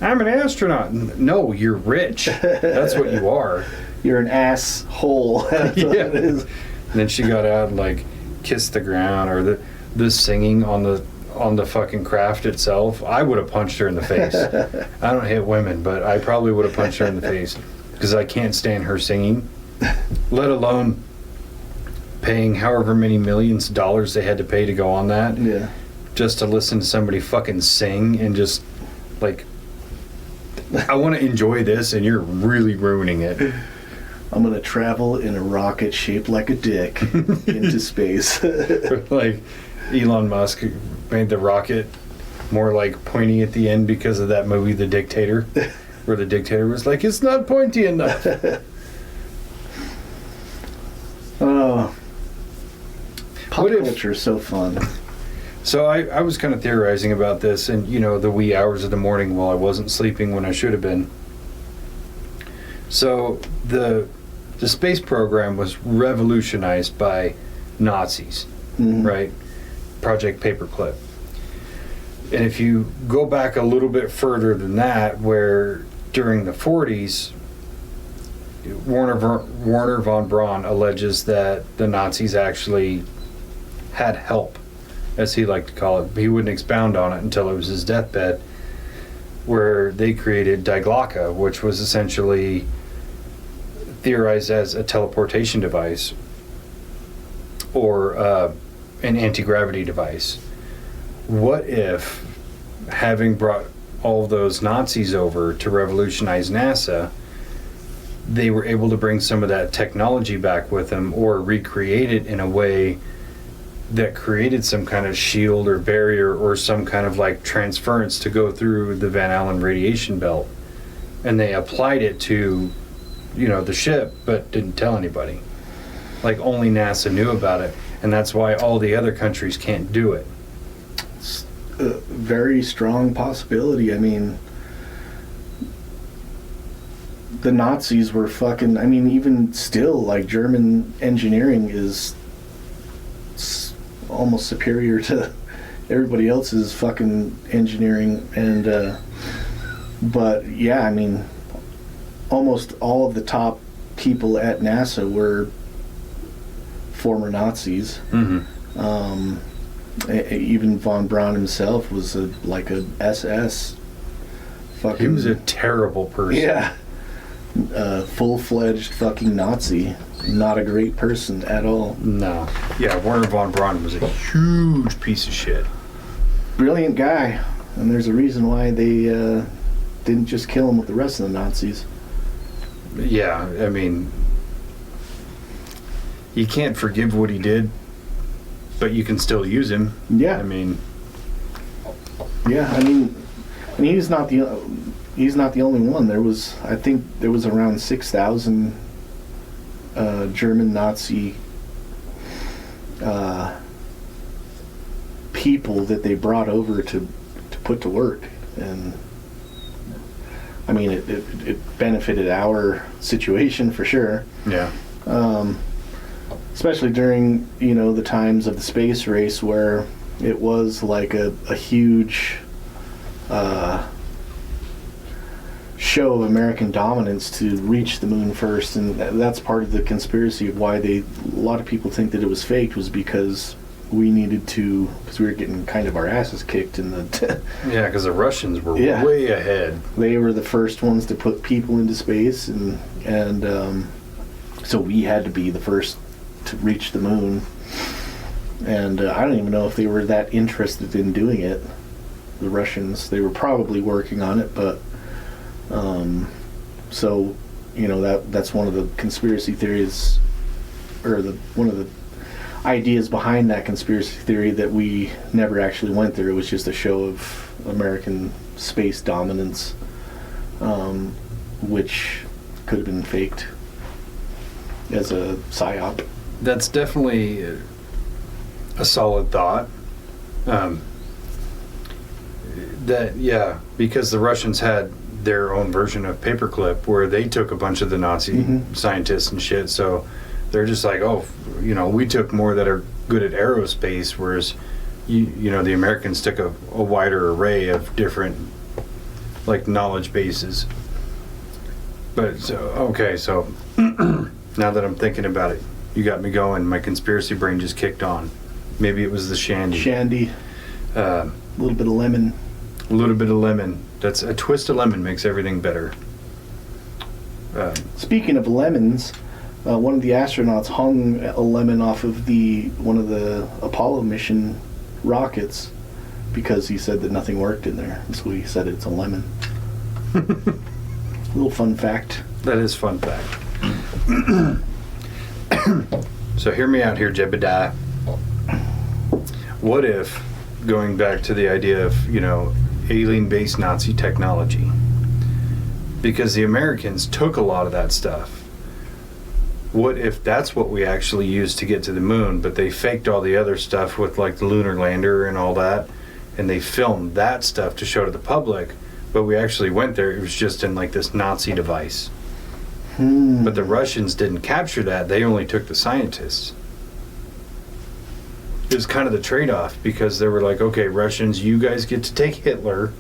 I'm an astronaut. No, you're rich. That's what you are. You're an asshole. That's what it is. And then she got out and like kissed the ground, or the singing on the fucking craft itself. I would have punched her in the face. I don't hit women, but I probably would have punched her in the face because I can't stand her singing, let alone paying however many millions of dollars they had to pay to go on that. Yeah. Just to listen to somebody fucking sing and just like, I want to enjoy this and you're really ruining it. I'm going to travel in a rocket shaped like a dick into space. Like Elon Musk made the rocket more like pointy at the end because of that movie The Dictator, where the dictator was like, it's not pointy enough. Oh, pop culture is so fun. So I was kind of theorizing about this in, you know, the wee hours of the morning while I wasn't sleeping when I should have been. So the the space program was revolutionized by Nazis, right? Project Paperclip. And if you go back a little bit further than that, where during the 40s, Werner von Braun alleges that the Nazis actually had help, as he liked to call it. He wouldn't expound on it until it was his deathbed, where they created Diglocka, which was essentially theorized as a teleportation device or an anti-gravity device. What if, having brought all of those Nazis over to revolutionize NASA, they were able to bring some of that technology back with them or recreate it in a way that created some kind of shield or barrier or some kind of like transference to go through the Van Allen radiation belt, and they applied it to, you know, the ship, but didn't tell anybody. Like, only NASA knew about it, and that's why all the other countries can't do it. It's a very strong possibility. I mean, the Nazis were fucking, I mean, even still, like, German engineering is almost superior to everybody else's fucking engineering. And but yeah, I mean, almost all of the top people at NASA were former Nazis. Even von Braun himself was like a SS fucking... He was a terrible person. Yeah. Full-fledged fucking Nazi. Not a great person at all. No. Yeah, Werner von Braun was a huge piece of shit. Brilliant guy. And there's a reason why they didn't just kill him with the rest of the Nazis. Yeah, I mean, you can't forgive what he did, but you can still use him. Yeah. I mean... Yeah, I mean he's not the only one. I think there was around 6,000 German Nazi people that they brought over to put to work, and I mean it benefited our situation for sure. Yeah. Especially during, you know, the times of the space race where it was like a huge show of American dominance to reach the moon first, and that's part of the conspiracy of why a lot of people think that it was faked, was because we needed to, because we were getting kind of our asses kicked in the Yeah, because the Russians were way ahead. They were the first ones to put people into space, and so we had to be the first to reach the moon. And I don't even know if they were that interested in doing it, the Russians. They were probably working on it, but so, you know, that's one of the conspiracy theories, or one of the ideas behind that conspiracy theory, that we never actually went there. It was just a show of American space dominance, which could have been faked as a psyop. That's definitely a solid thought. Because the Russians had their own version of Paperclip, where they took a bunch of the Nazi scientists and shit, so they're just like, oh, you know, we took more that are good at aerospace, whereas you know, the Americans took a wider array of different, like, knowledge bases. But so now that I'm thinking about it, you got me going. My conspiracy brain just kicked on. Maybe it was the shandy. Shandy. A little bit of lemon. A little bit of lemon. That's a twist of lemon makes everything better. Speaking of lemons, one of the astronauts hung a lemon off of one of the Apollo mission rockets because he said that nothing worked in there. So he said it's a lemon. Little fun fact. That is fun fact. So hear me out here, Jebediah. What if, going back to the idea of, you know, alien-based Nazi technology, because the Americans took a lot of that stuff. What if that's what we actually used to get to the moon, but they faked all the other stuff with, like, the lunar lander and all that, and they filmed that stuff to show to the public, but we actually went there, it was just in, like, this Nazi device. But the Russians didn't capture that. They only took the scientists. It was kind of the trade-off, because they were like, okay, Russians, you guys get to take Hitler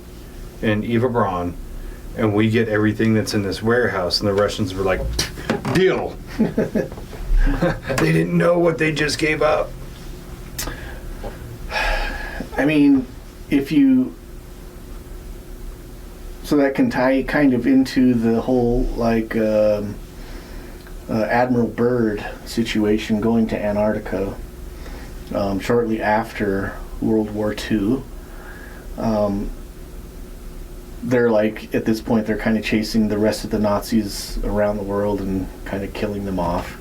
and Eva Braun, and we get everything that's in this warehouse. And the Russians were like, deal. They didn't know what they just gave up. I mean, so that can tie kind of into the whole, like, Admiral Byrd situation going to Antarctica shortly after World War II. They're like, at this point, they're kind of chasing the rest of the Nazis around the world and kind of killing them off.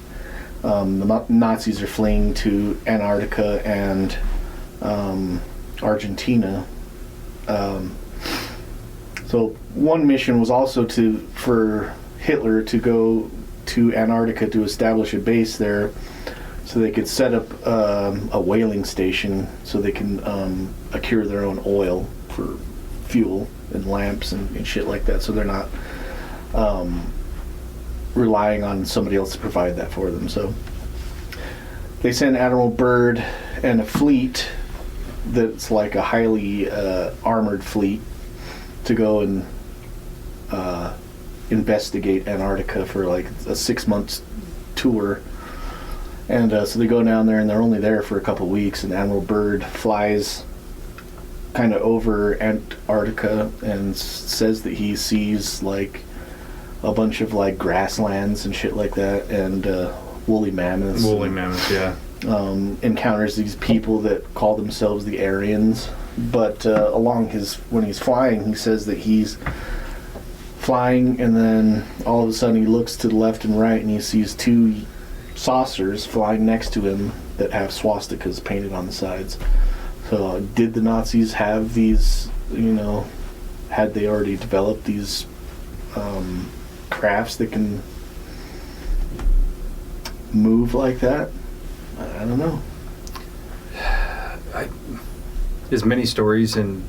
The Nazis are fleeing to Antarctica and Argentina. So one mission was also for Hitler to go to Antarctica to establish a base there, so they could set up a whaling station, so they can accrue their own oil for fuel and lamps and shit like that. So they're not relying on somebody else to provide that for them. So they send Admiral Byrd and a fleet that's like a highly armored fleet to go and investigate Antarctica for like a 6 months tour. And so they go down there, and they're only there for a couple weeks, and Admiral Byrd flies kind of over Antarctica and says that he sees like a bunch of like grasslands and shit like that, and woolly mammoths. Woolly mammoths, yeah. Encounters these people that call themselves the Aryans, but when he's flying, he says that he's flying, and then all of a sudden he looks to the left and right, and he sees two saucers flying next to him that have swastikas painted on the sides. So did the Nazis have these, had they already developed these crafts that can move like that? I don't know. As many stories and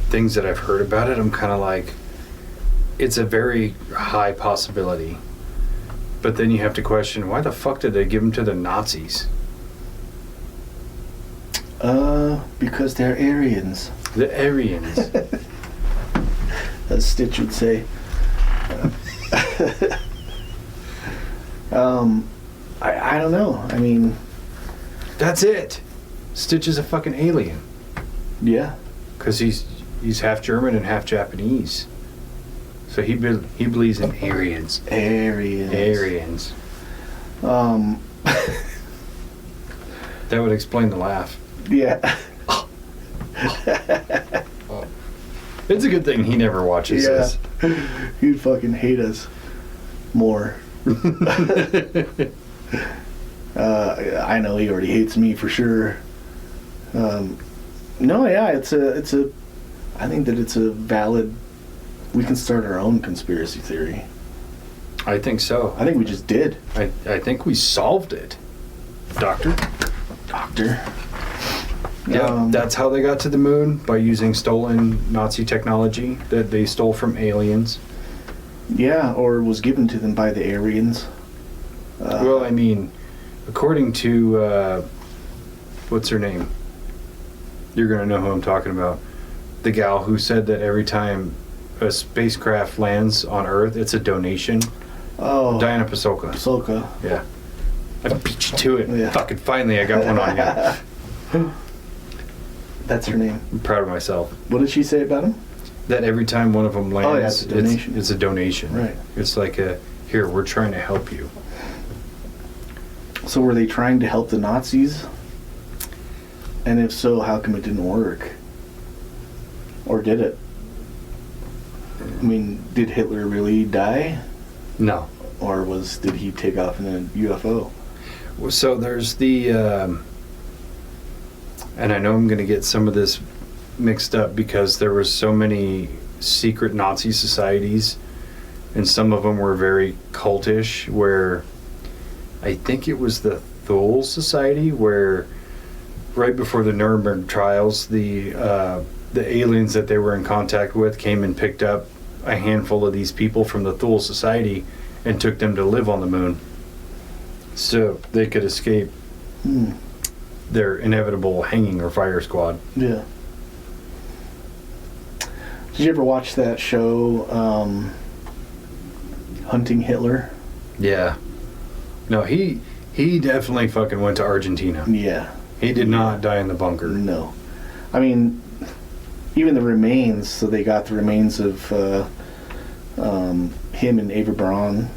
things that I've heard about it, I'm kind of like, it's a very high possibility. But then you have to question, why the fuck did they give them to the Nazis? Because they're Aryans. The Aryans. As Stitch would say. I don't know. I mean, that's it. Stitch is a fucking alien. Yeah. Because he's half German and half Japanese. So he believes in Aryans. Aryans. That would explain the laugh. Yeah. It's a good thing he never watches this. He'd fucking hate us more. I know he already hates me for sure. No, yeah, it's a. I think that it's a valid. We can start our own conspiracy theory. I think so. I think we just did. I think we solved it, Doctor. Yeah, that's how they got to the moon, by using stolen Nazi technology that they stole from aliens. Yeah, or was given to them by the Aryans. Well, I mean, according to what's her name? You're gonna know who I'm talking about. The gal who said that every time a spacecraft lands on Earth, it's a donation. Oh, Diana Pasulka. Yeah. I beat you to it. Yeah. Fucking finally, I got one on you. That's her name. I'm proud of myself. What did she say about him? That every time one of them lands, it's a donation. It's a donation. Right. It's like here, we're trying to help you. So were they trying to help the Nazis? And if so, how come it didn't work? Or did it? I mean, did Hitler really die? No. Or did he take off in a UFO? So there's the, and I know I'm going to get some of this mixed up because there were so many secret Nazi societies, and some of them were very cultish, where I think it was the Thule Society, where right before the Nuremberg trials, the aliens that they were in contact with came and picked up a handful of these people from the Thule Society and took them to live on the moon so they could escape their inevitable hanging or fire squad. Yeah. Did you ever watch that show, Hunting Hitler? Yeah. No, he definitely fucking went to Argentina. Yeah. He did not die in the bunker. No. I mean, even the remains, so they got the remains of him and Ava Braun,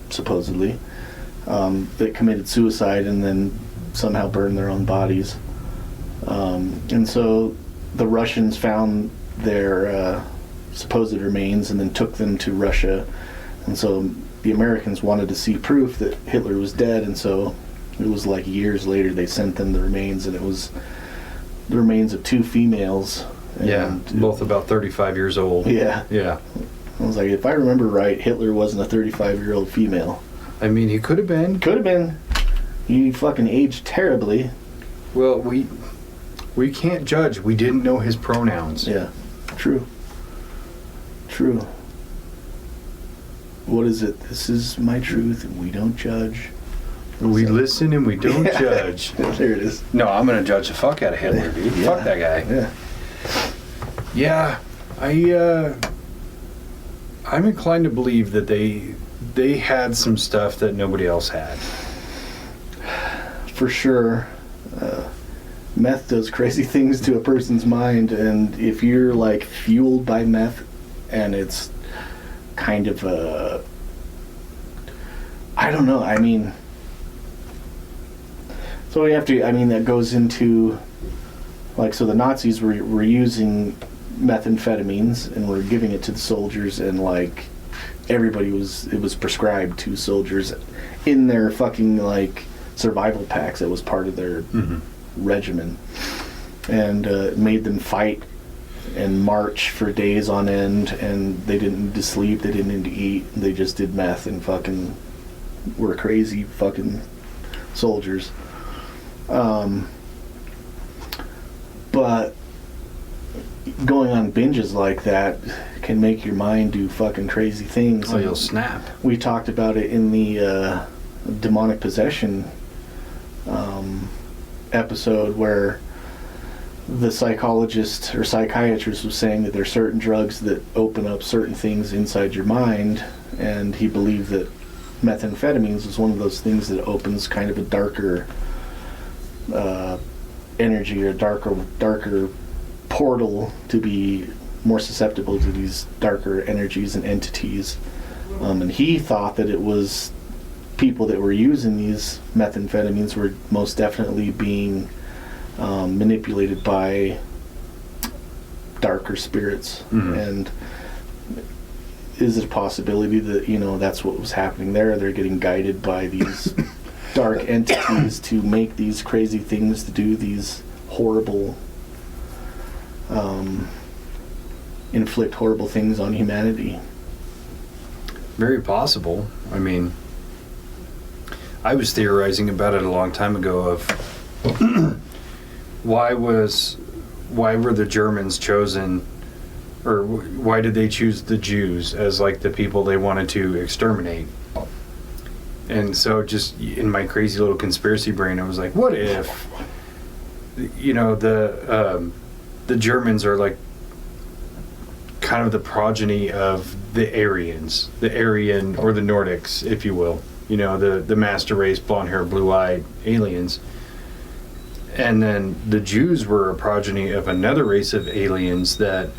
supposedly, that committed suicide and then somehow burned their own bodies. And so the Russians found their supposed remains and then took them to Russia. And so the Americans wanted to see proof that Hitler was dead, and so it was like years later they sent them the remains, and it was the remains of 2 females. Yeah, both about 35 years old. Yeah. Yeah. I was like, if I remember right, Hitler wasn't a 35-year-old female. I mean, he could have been. Could have been. He fucking aged terribly. Well, we can't judge. We didn't know his pronouns. Yeah. True. What is it? This is my truth, and we don't judge. We listen and we don't judge. There it is. No, I'm going to judge the fuck out of Hitler, dude. Yeah. Fuck that guy. Yeah. Yeah, I'm inclined to believe that they had some stuff that nobody else had. For sure. Meth does crazy things to a person's mind, and if you're like fueled by meth and it's kind of I don't know, I mean, so we have to, I mean, that goes into, like, so the Nazis were using methamphetamines and were giving it to the soldiers, and like it was prescribed to soldiers in their fucking like survival packs. It was part of their regimen, and it made them fight and march for days on end, and they didn't need to sleep, they didn't need to eat, they just did meth and fucking were crazy fucking soldiers. But going on binges like that can make your mind do fucking crazy things. Oh, you'll snap. We talked about it in the demonic possession episode, where the psychologist or psychiatrist was saying that there are certain drugs that open up certain things inside your mind, and he believed that methamphetamines was one of those things that opens kind of a darker energy, or darker portal to be more susceptible to these darker energies and entities. And he thought that it was people that were using these methamphetamines were most definitely being manipulated by darker spirits. And is it a possibility that, you know, that's what was happening there? They're getting guided by these dark entities to make these crazy things, to do these horrible, inflict horrible things on humanity. Very possible. I mean, I was theorizing about it a long time ago of why were the Germans chosen, or why did they choose the Jews as like the people they wanted to exterminate? And so just in my crazy little conspiracy brain, I was like, what if, you know, the Germans are like kind of the progeny of the Aryans, the Aryan, or the Nordics, if you will. You know, the master race, blonde hair, blue-eyed aliens. And then the Jews were a progeny of another race of aliens that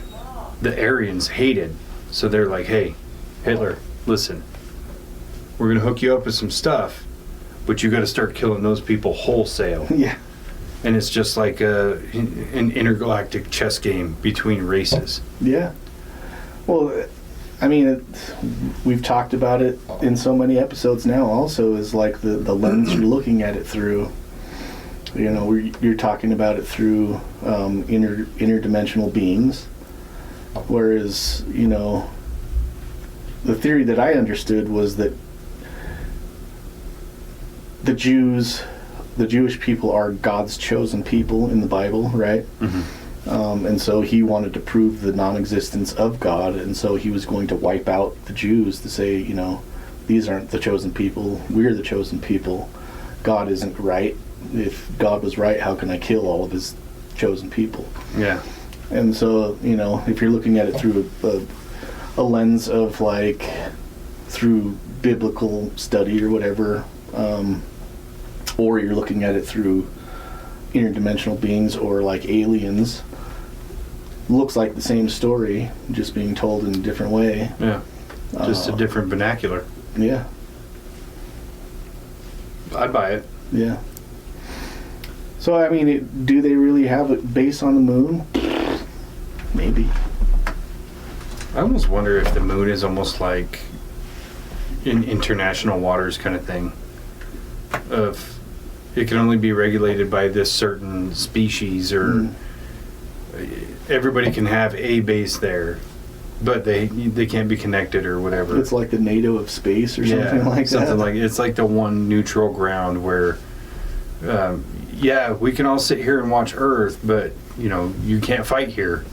the Aryans hated. So they're like, hey, Hitler, listen, we're going to hook you up with some stuff, but you got to start killing those people wholesale. Yeah. And it's just like an intergalactic chess game between races. Yeah. Well, I mean, we've talked about it in so many episodes now also, is like the lens you're looking at it through. You know, you're talking about it through interdimensional beings. Whereas, you know, the theory that I understood was that the Jewish people are God's chosen people in the Bible, right? And so he wanted to prove the non-existence of God, and so he was going to wipe out the Jews to say, you know, these aren't the chosen people. We're the chosen people. God isn't right. If God was right, how can I kill all of his chosen people? Yeah. And so, you know, if you're looking at it through a lens of like through biblical study or whatever, or you're looking at it through interdimensional beings or like aliens, looks like the same story, just being told in a different way. Yeah. Just a different vernacular. Yeah. I'd buy it. Yeah. So, I mean, do they really have a base on the moon? Maybe. I almost wonder if the moon is almost like in international waters kind of thing. Of it can only be regulated by this certain species, or everybody can have a base there, but they can't be connected or whatever. It's like the NATO of space or something like that. Something like it's like the one neutral ground where, yeah, we can all sit here and watch Earth, but you know you can't fight here.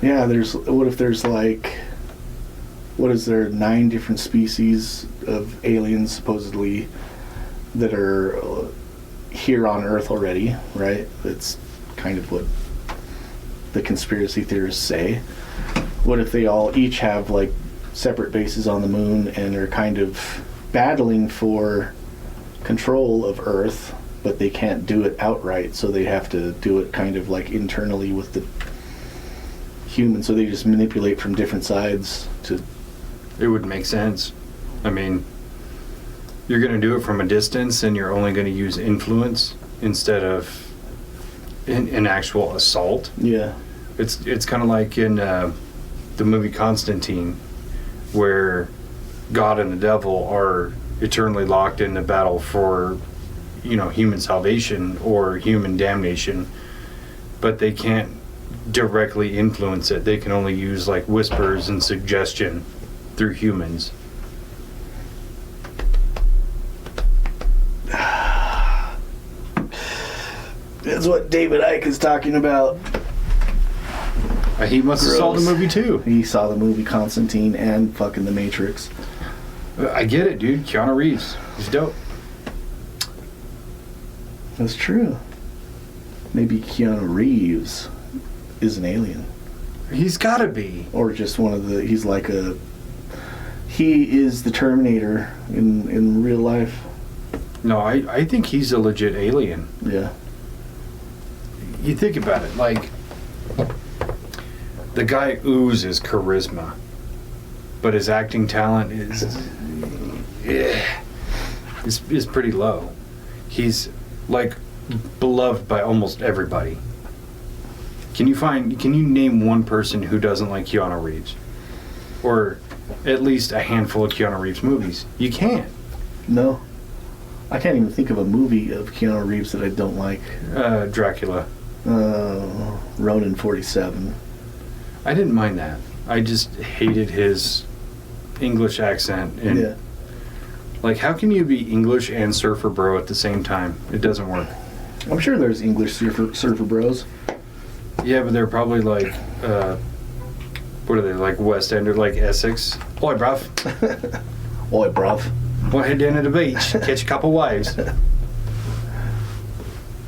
Yeah, what if there's like, what is there, 9 different species of aliens supposedly that are here on Earth already, right? That's kind of what the conspiracy theorists say. What if they all each have like separate bases on the moon and are kind of battling for control of Earth, but they can't do it outright, so they have to do it kind of like internally with the human, so they just manipulate from different sides to... It would make sense. I mean, you're going to do it from a distance and you're only going to use influence instead of an actual assault. Yeah. It's kind of like in the movie Constantine, where God and the devil are eternally locked in the battle for, you know, human salvation or human damnation, but they can't directly influence it. They can only use like whispers and suggestion through humans. That's what David-inci is talking about. He must have saw the movie too. He saw the movie Constantine and fucking The Matrix. I get it, dude. Keanu Reeves. He's dope. That's true. Maybe Keanu Reeves is an alien. He's gotta be. Or just one of the... He's like a... He is the Terminator in real life. No, I think he's a legit alien. Yeah. You think about it, like... The guy oozes charisma, but his acting talent is pretty low. He's like beloved by almost everybody. Can you name one person who doesn't like Keanu Reeves, or at least a handful of Keanu Reeves movies? You can't. No, I can't even think of a movie of Keanu Reeves that I don't like. Dracula. Ronin 47. I didn't mind that. I just hated his English accent. And yeah. Like, how can you be English and surfer bro at the same time? It doesn't work. I'm sure there's English surfer bros. Yeah, but they're probably like, what are they, like West End or like Essex? Oi, bruv. Oi, bruv. We'll head down to the beach, catch a couple waves.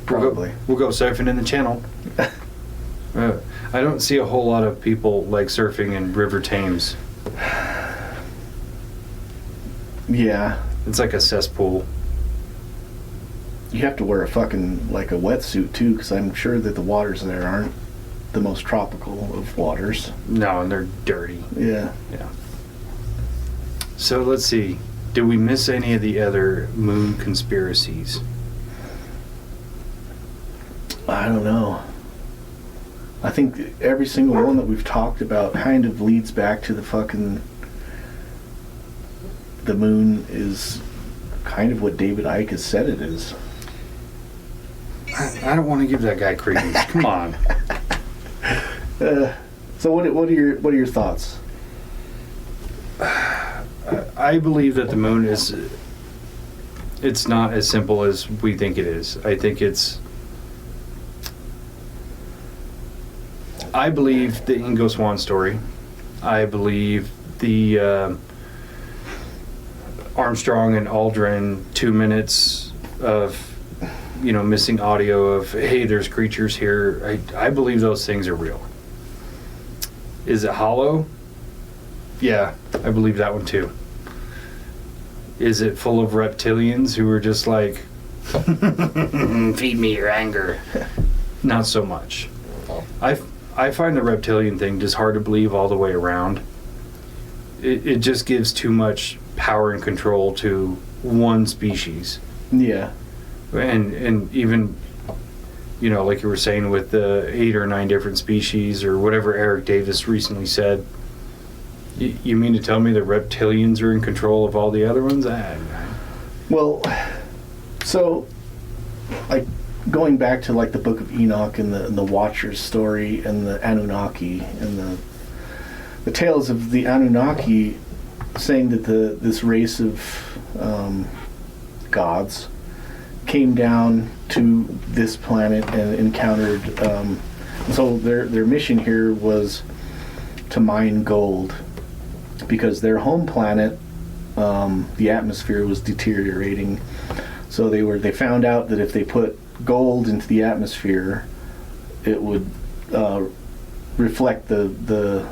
Probably. We'll go surfing in the channel. I don't see a whole lot of people like surfing in River Thames. Yeah. It's like a cesspool. You have to wear a fucking, like a wetsuit too, because I'm sure that the waters there aren't the most tropical of waters. No, and they're dirty. Yeah. Yeah. So let's see. Did we miss any of the other moon conspiracies? I don't know. I think every single one that we've talked about kind of leads back to the moon is kind of what David-inci has said it is. I don't want to give that guy credence. Come on. So what are your thoughts? I believe that the moon it's not as simple as we think it is. I believe the Ingo Swann story. I believe the Armstrong and Aldrin 2 minutes of, missing audio of, hey, there's creatures here. I believe those things are real. Is it hollow? Yeah, I believe that one too. Is it full of reptilians who are just like, feed me your anger? Not so much. I find the reptilian thing just hard to believe all the way around. It just gives too much power and control to one species. Yeah. And even, like you were saying with the 8 or 9 different species or whatever Eric Davis recently said, you mean to tell me the reptilians are in control of all the other ones? Well, so, like, going back to, like, the Book of Enoch and the Watcher's story and the Anunnaki and the tales of the Anunnaki saying that this race of gods came down to this planet and encountered, so their mission here was to mine gold, because their home planet, the atmosphere was deteriorating. So they found out that if they put gold into the atmosphere, it would reflect the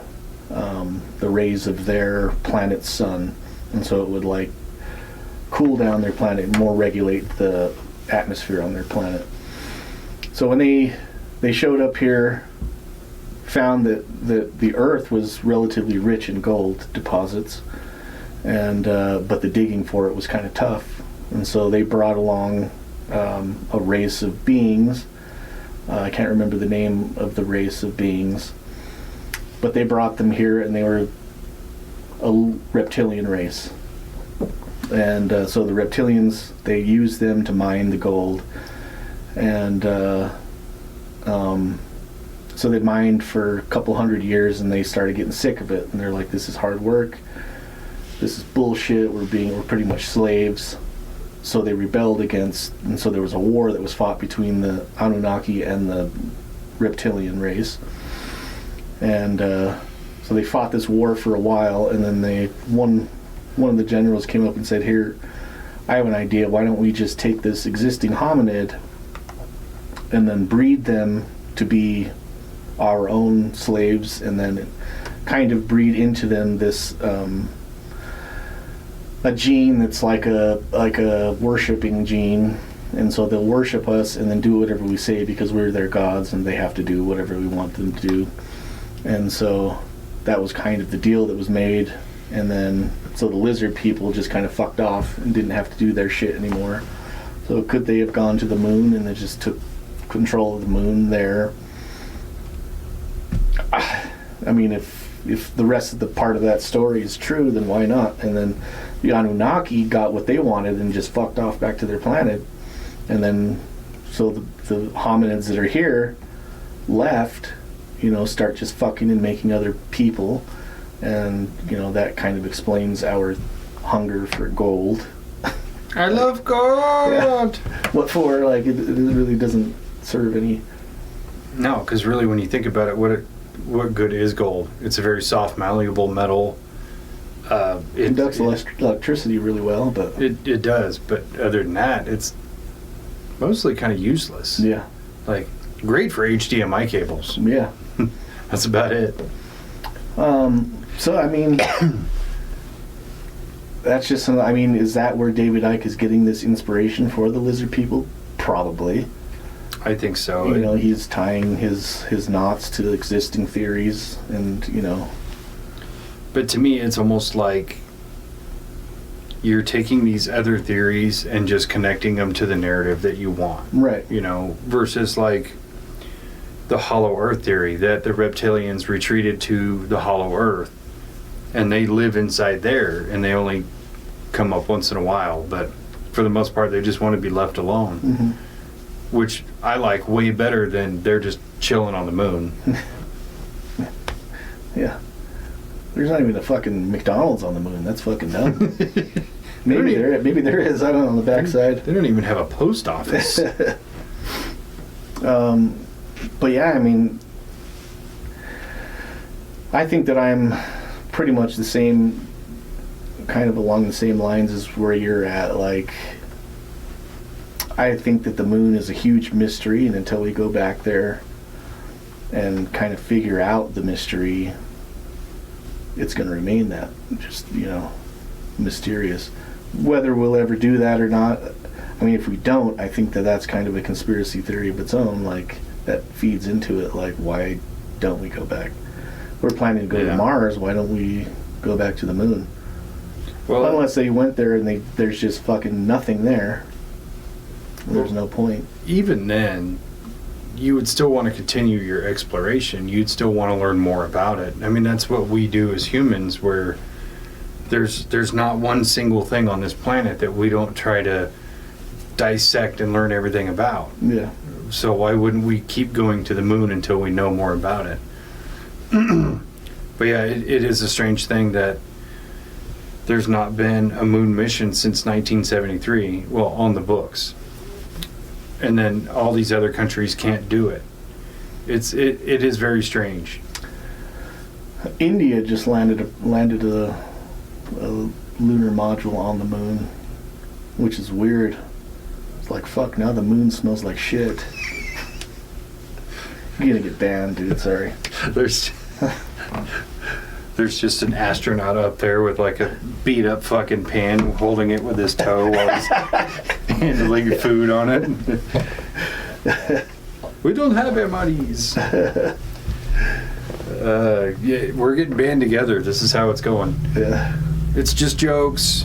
rays of their planet's sun, and so it would like cool down their planet and more regulate the atmosphere on their planet. So when they showed up here, found that the Earth was relatively rich in gold deposits, and but the digging for it was kind of tough, and so they brought along a race of beings. I can't remember the name of the race of beings, but they brought them here, and they were a reptilian race. And so the reptilians, they used them to mine the gold, and so they mined for a couple hundred years, and they started getting sick of it, and they're like, this is hard work, this is bullshit, we're pretty much slaves. So they rebelled against, and so there was a war that was fought between the Anunnaki and the reptilian race, and so they fought this war for a while, and then one of the generals came up and said, here, I have an idea, why don't we just take this existing hominid and then breed them to be our own slaves, and then kind of breed into them this a gene that's like a worshiping gene, and so they'll worship us and then do whatever we say because we're their gods, and they have to do whatever we want them to do. And so that was kind of the deal that was made, and then so the lizard people just kind of fucked off and didn't have to do their shit anymore. So could they have gone to the moon and they just took control of the moon there? I mean, if the rest of the part of that story is true, then why not? And then the Anunnaki got what they wanted and just fucked off back to their planet, and then so the hominids that are here left, start just fucking and making other people, and that kind of explains our hunger for gold. I love gold. Yeah. What for? Like it really doesn't serve any. No, because really, when you think about it, what good is gold? It's a very soft, malleable metal. It conducts electricity really well, but it does. But other than that, it's mostly kind of useless. Yeah, like great for HDMI cables. Yeah, that's about it. So I mean, that's just something. I mean, is that where David Icke is getting this inspiration for the lizard people? Probably. I think so. He's tying his knots to existing theories, and But to me, it's almost like you're taking these other theories and just connecting them to the narrative that you want. Right. Versus like the hollow earth theory, that the reptilians retreated to the hollow earth and they live inside there and they only come up once in a while, but for the most part they just want to be left alone. Mm-hmm. Which I like way better than they're just chilling on the moon. Yeah. There's not even a fucking McDonald's on the moon. That's fucking dumb. Maybe there is. I don't know, on the backside. They don't even have a post office. But yeah, I mean, I think that I'm pretty much the same kind of along the same lines as where you're at. Like, I think that the moon is a huge mystery, and until we go back there and kind of figure out the mystery, it's going to remain that, just, you know, mysterious. Whether we'll ever do that or not, I mean, if we don't, I think that that's kind of a conspiracy theory of its own, like, that feeds into it, like, why don't we go back? We're planning to go to Mars, why don't we go back to the moon? Well, unless they went there and there's just fucking nothing there. There's no point. Even then, you would still want to continue your exploration. You'd still want to learn more about it. I mean, that's what we do as humans, where there's not one single thing on this planet that we don't try to dissect and learn everything about. Yeah. So why wouldn't we keep going to the moon until we know more about it? But yeah, it is a strange thing that there's not been a moon mission since 1973, well, on the books. And then all these other countries can't do it. It is very strange. India just landed a lunar module on the moon, which is weird. It's like, fuck, now the moon smells like shit. You're gonna get banned, dude, sorry. There's just an astronaut up there with like a beat up fucking pan, holding it with his toe while he's handling food on it. We don't have MREs. Yeah, we're getting banned together. This is how it's going. Yeah. It's just jokes.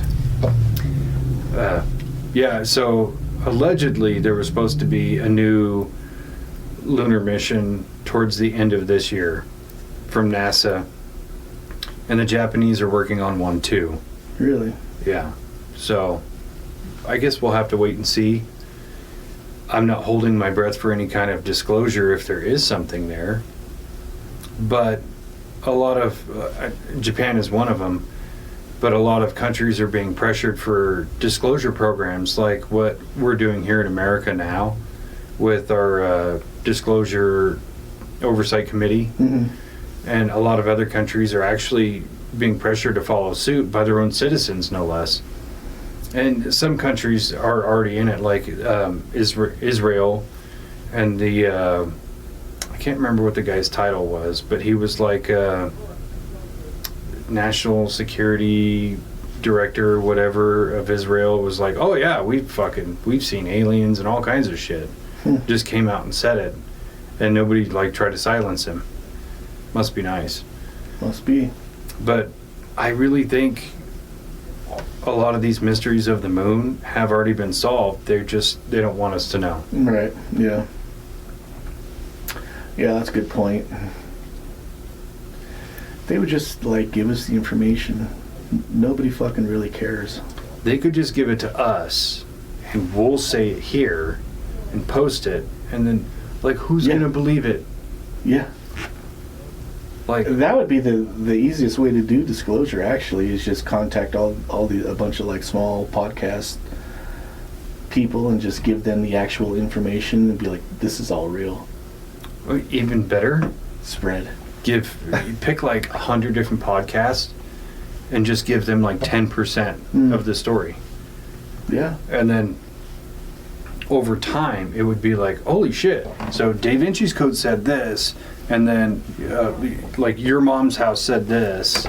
Yeah, so allegedly there was supposed to be a new lunar mission towards the end of this year from NASA. And the Japanese are working on one too. Really? Yeah. So I guess we'll have to wait and see. I'm not holding my breath for any kind of disclosure if there is something there. But a lot of, Japan is one of them, but a lot of countries are being pressured for disclosure programs like what we're doing here in America now with our disclosure oversight committee. Mm-hmm. And a lot of other countries are actually being pressured to follow suit by their own citizens, no less. And some countries are already in it, like Israel and the, I can't remember what the guy's title was, but he was like national security director or whatever of Israel, was like, oh yeah, we've seen aliens and all kinds of shit. Just came out and said it. And nobody like tried to silence him. Must be nice. Must be. But I really think a lot of these mysteries of the moon have already been solved. They don't want us to know. Right. Yeah. Yeah, that's a good point. They would just like give us the information. Nobody fucking really cares. They could just give it to us and we'll say it here and post it, and then like who's gonna believe it? Yeah. Like that would be the easiest way to do disclosure. Actually, is just contact a bunch of like small podcast people and just give them the actual information and be like, "This is all real." Even better, spread. Pick like 100 different podcasts and just give them like 10% of the story. Yeah, and then over time, it would be like, holy shit. So Dave-Inci's code said this, and then like your mom's house said this,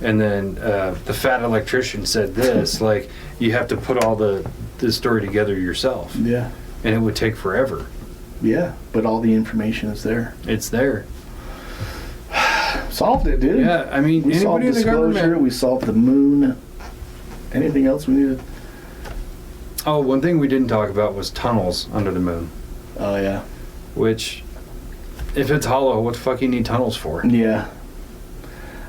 and then the fat electrician said this. Like you have to put all the story together yourself. Yeah. And it would take forever. Yeah, but all the information is there. It's there. Solved it, dude. Yeah, I mean, we solved disclosure, we solved the moon. Anything else we needed? Oh, one thing we didn't talk about was tunnels under the moon. Oh, yeah. Which, if it's hollow, what the fuck you need tunnels for? Yeah.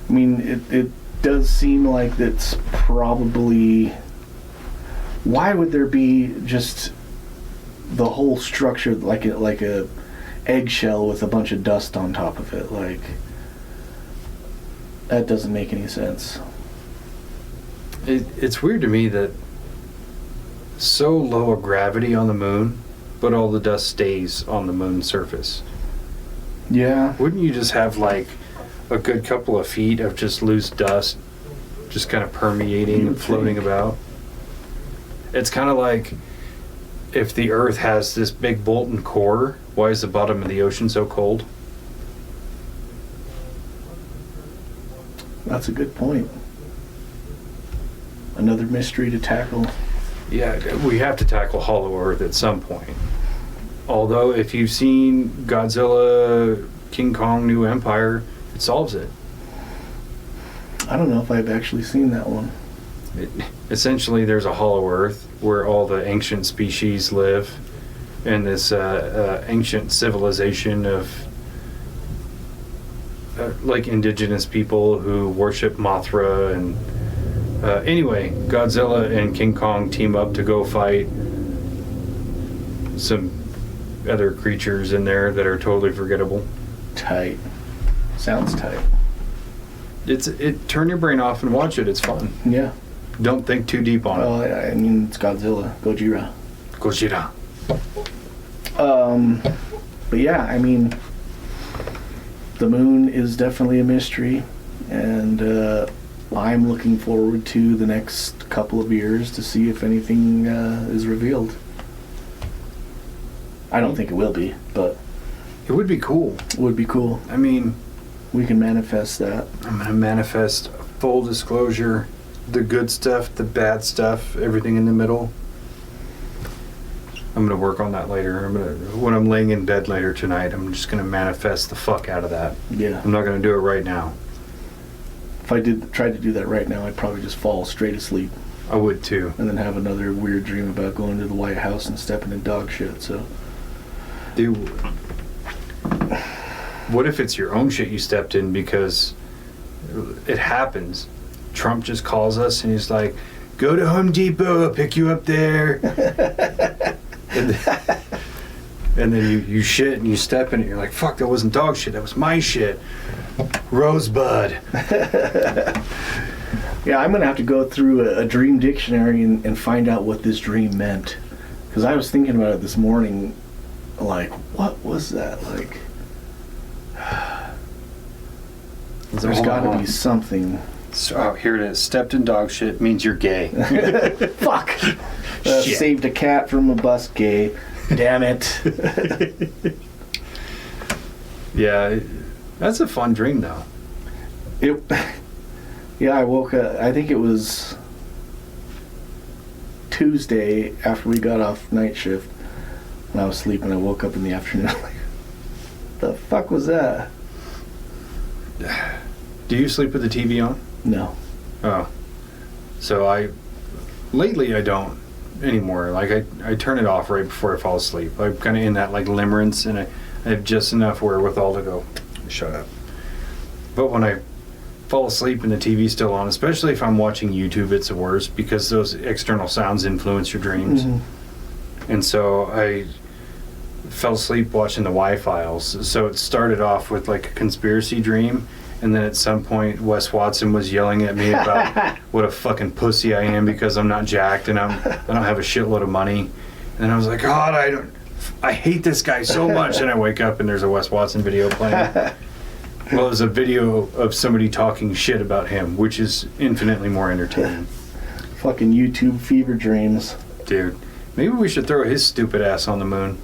I mean, it does seem like it's probably... Why would there be just the whole structure like a eggshell with a bunch of dust on top of it? Like, that doesn't make any sense. It's weird to me that so low a gravity on the moon, but all the dust stays on the moon's surface. Yeah. Wouldn't you just have like a good couple of feet of just loose dust just kind of permeating and floating about. It's kind of like if the Earth has this big molten core, why is the bottom of the ocean so cold? That's a good point. Another mystery to tackle. Yeah, we have to tackle Hollow Earth at some point. Although, if you've seen Godzilla, King Kong, New Empire, it solves it. I don't know if I've actually seen that one. Essentially, there's a Hollow Earth where all the ancient species live, and this ancient civilization of like indigenous people who worship Mothra. And anyway, Godzilla and King Kong team up to go fight some other creatures in there that are totally forgettable. Tight. Sounds tight. Turn your brain off and watch it. It's fun. Yeah. Don't think too deep on it. Well, I mean, it's Godzilla. Gojira. Gojira. But yeah, I mean, the moon is definitely a mystery, and I'm looking forward to the next couple of years to see if anything is revealed. I don't think it will be, but It would be cool. it would be cool. I mean, We can manifest that. I'm going to manifest full disclosure, the good stuff, the bad stuff, everything in the middle. I'm going to work on that later. When I'm laying in bed later tonight, I'm just going to manifest the fuck out of that. Yeah. I'm not going to do it right now. If I tried to do that right now, I'd probably just fall straight asleep I would too. and then have another weird dream about going to the White House and stepping in dog shit. So Dude, what if it's your own shit you stepped in? Because it happens. Trump just calls us and he's like, go to Home Depot, I'll pick you up there. and then you shit and you step in it. You're like, fuck, that wasn't dog shit. That was my shit. Rosebud. yeah, I'm gonna have to go through a dream dictionary and find out what this dream meant. Because I was thinking about it this morning, like, what was that? Like, there's got to be something. So, here it is. Stepped in dog shit means you're gay. Fuck. Shit. Saved a cat from a bus, gay. Damn it. Yeah, that's a fun dream though. Yeah, I woke up, I think it was Tuesday after we got off night shift. When I was sleeping, I woke up in the afternoon. Like, the fuck was that? Do you sleep with the TV on? No. Oh. So lately I don't anymore. Like I turn it off right before I fall asleep. I'm kind of in that like limerence, and I have just enough wherewithal to go, shut up. But when I fall asleep and the TV's still on, especially if I'm watching YouTube, it's the worst because those external sounds influence your dreams. Mm-hmm. And so I fell asleep watching the Y-Files. So it started off with like a conspiracy dream, and then at some point Wes Watson was yelling at me about what a fucking pussy I am because I'm not jacked and I don't have a shitload of money. And I was like, God, I hate this guy so much. And I wake up and there's a Wes Watson video playing. Well, it was a video of somebody talking shit about him, which is infinitely more entertaining. Fucking YouTube fever dreams. Dude, maybe we should throw his stupid ass on the moon.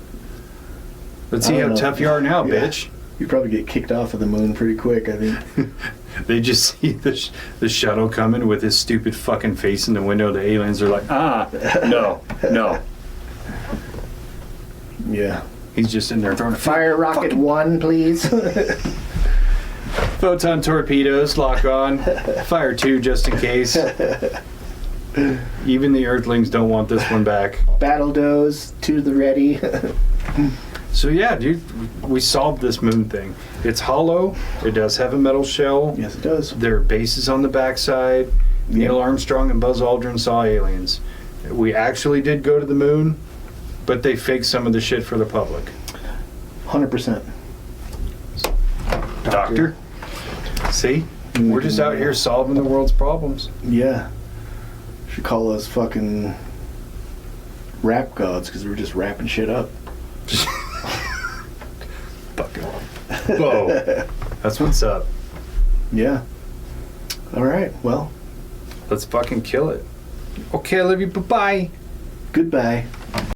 Let's see I how don't know. tough you are now, Yeah. bitch. You probably get kicked off of the moon pretty quick, I think. They just see the shuttle coming with his stupid fucking face in the window. The aliens are like, no. Yeah. He's just in there throwing a Fire rocket 1, please. photon torpedoes, lock on. Fire 2 just in case. Even the Earthlings don't want this one back. Battle does to the ready. So yeah, dude, we solved this moon thing. It's hollow. It does have a metal shell. Yes, it does. There are bases on the backside. Neil Armstrong and Buzz Aldrin saw aliens. We actually did go to the moon, but they faked some of the shit for the public. 100%. Doctor? See? We're just out here solving the world's problems. Yeah. Should call us fucking rap gods because we're just rapping shit up. Fucking whoa. That's what's up. Yeah. All right. Well, Let's fucking kill it. Okay, I love you. Bye-bye. Goodbye.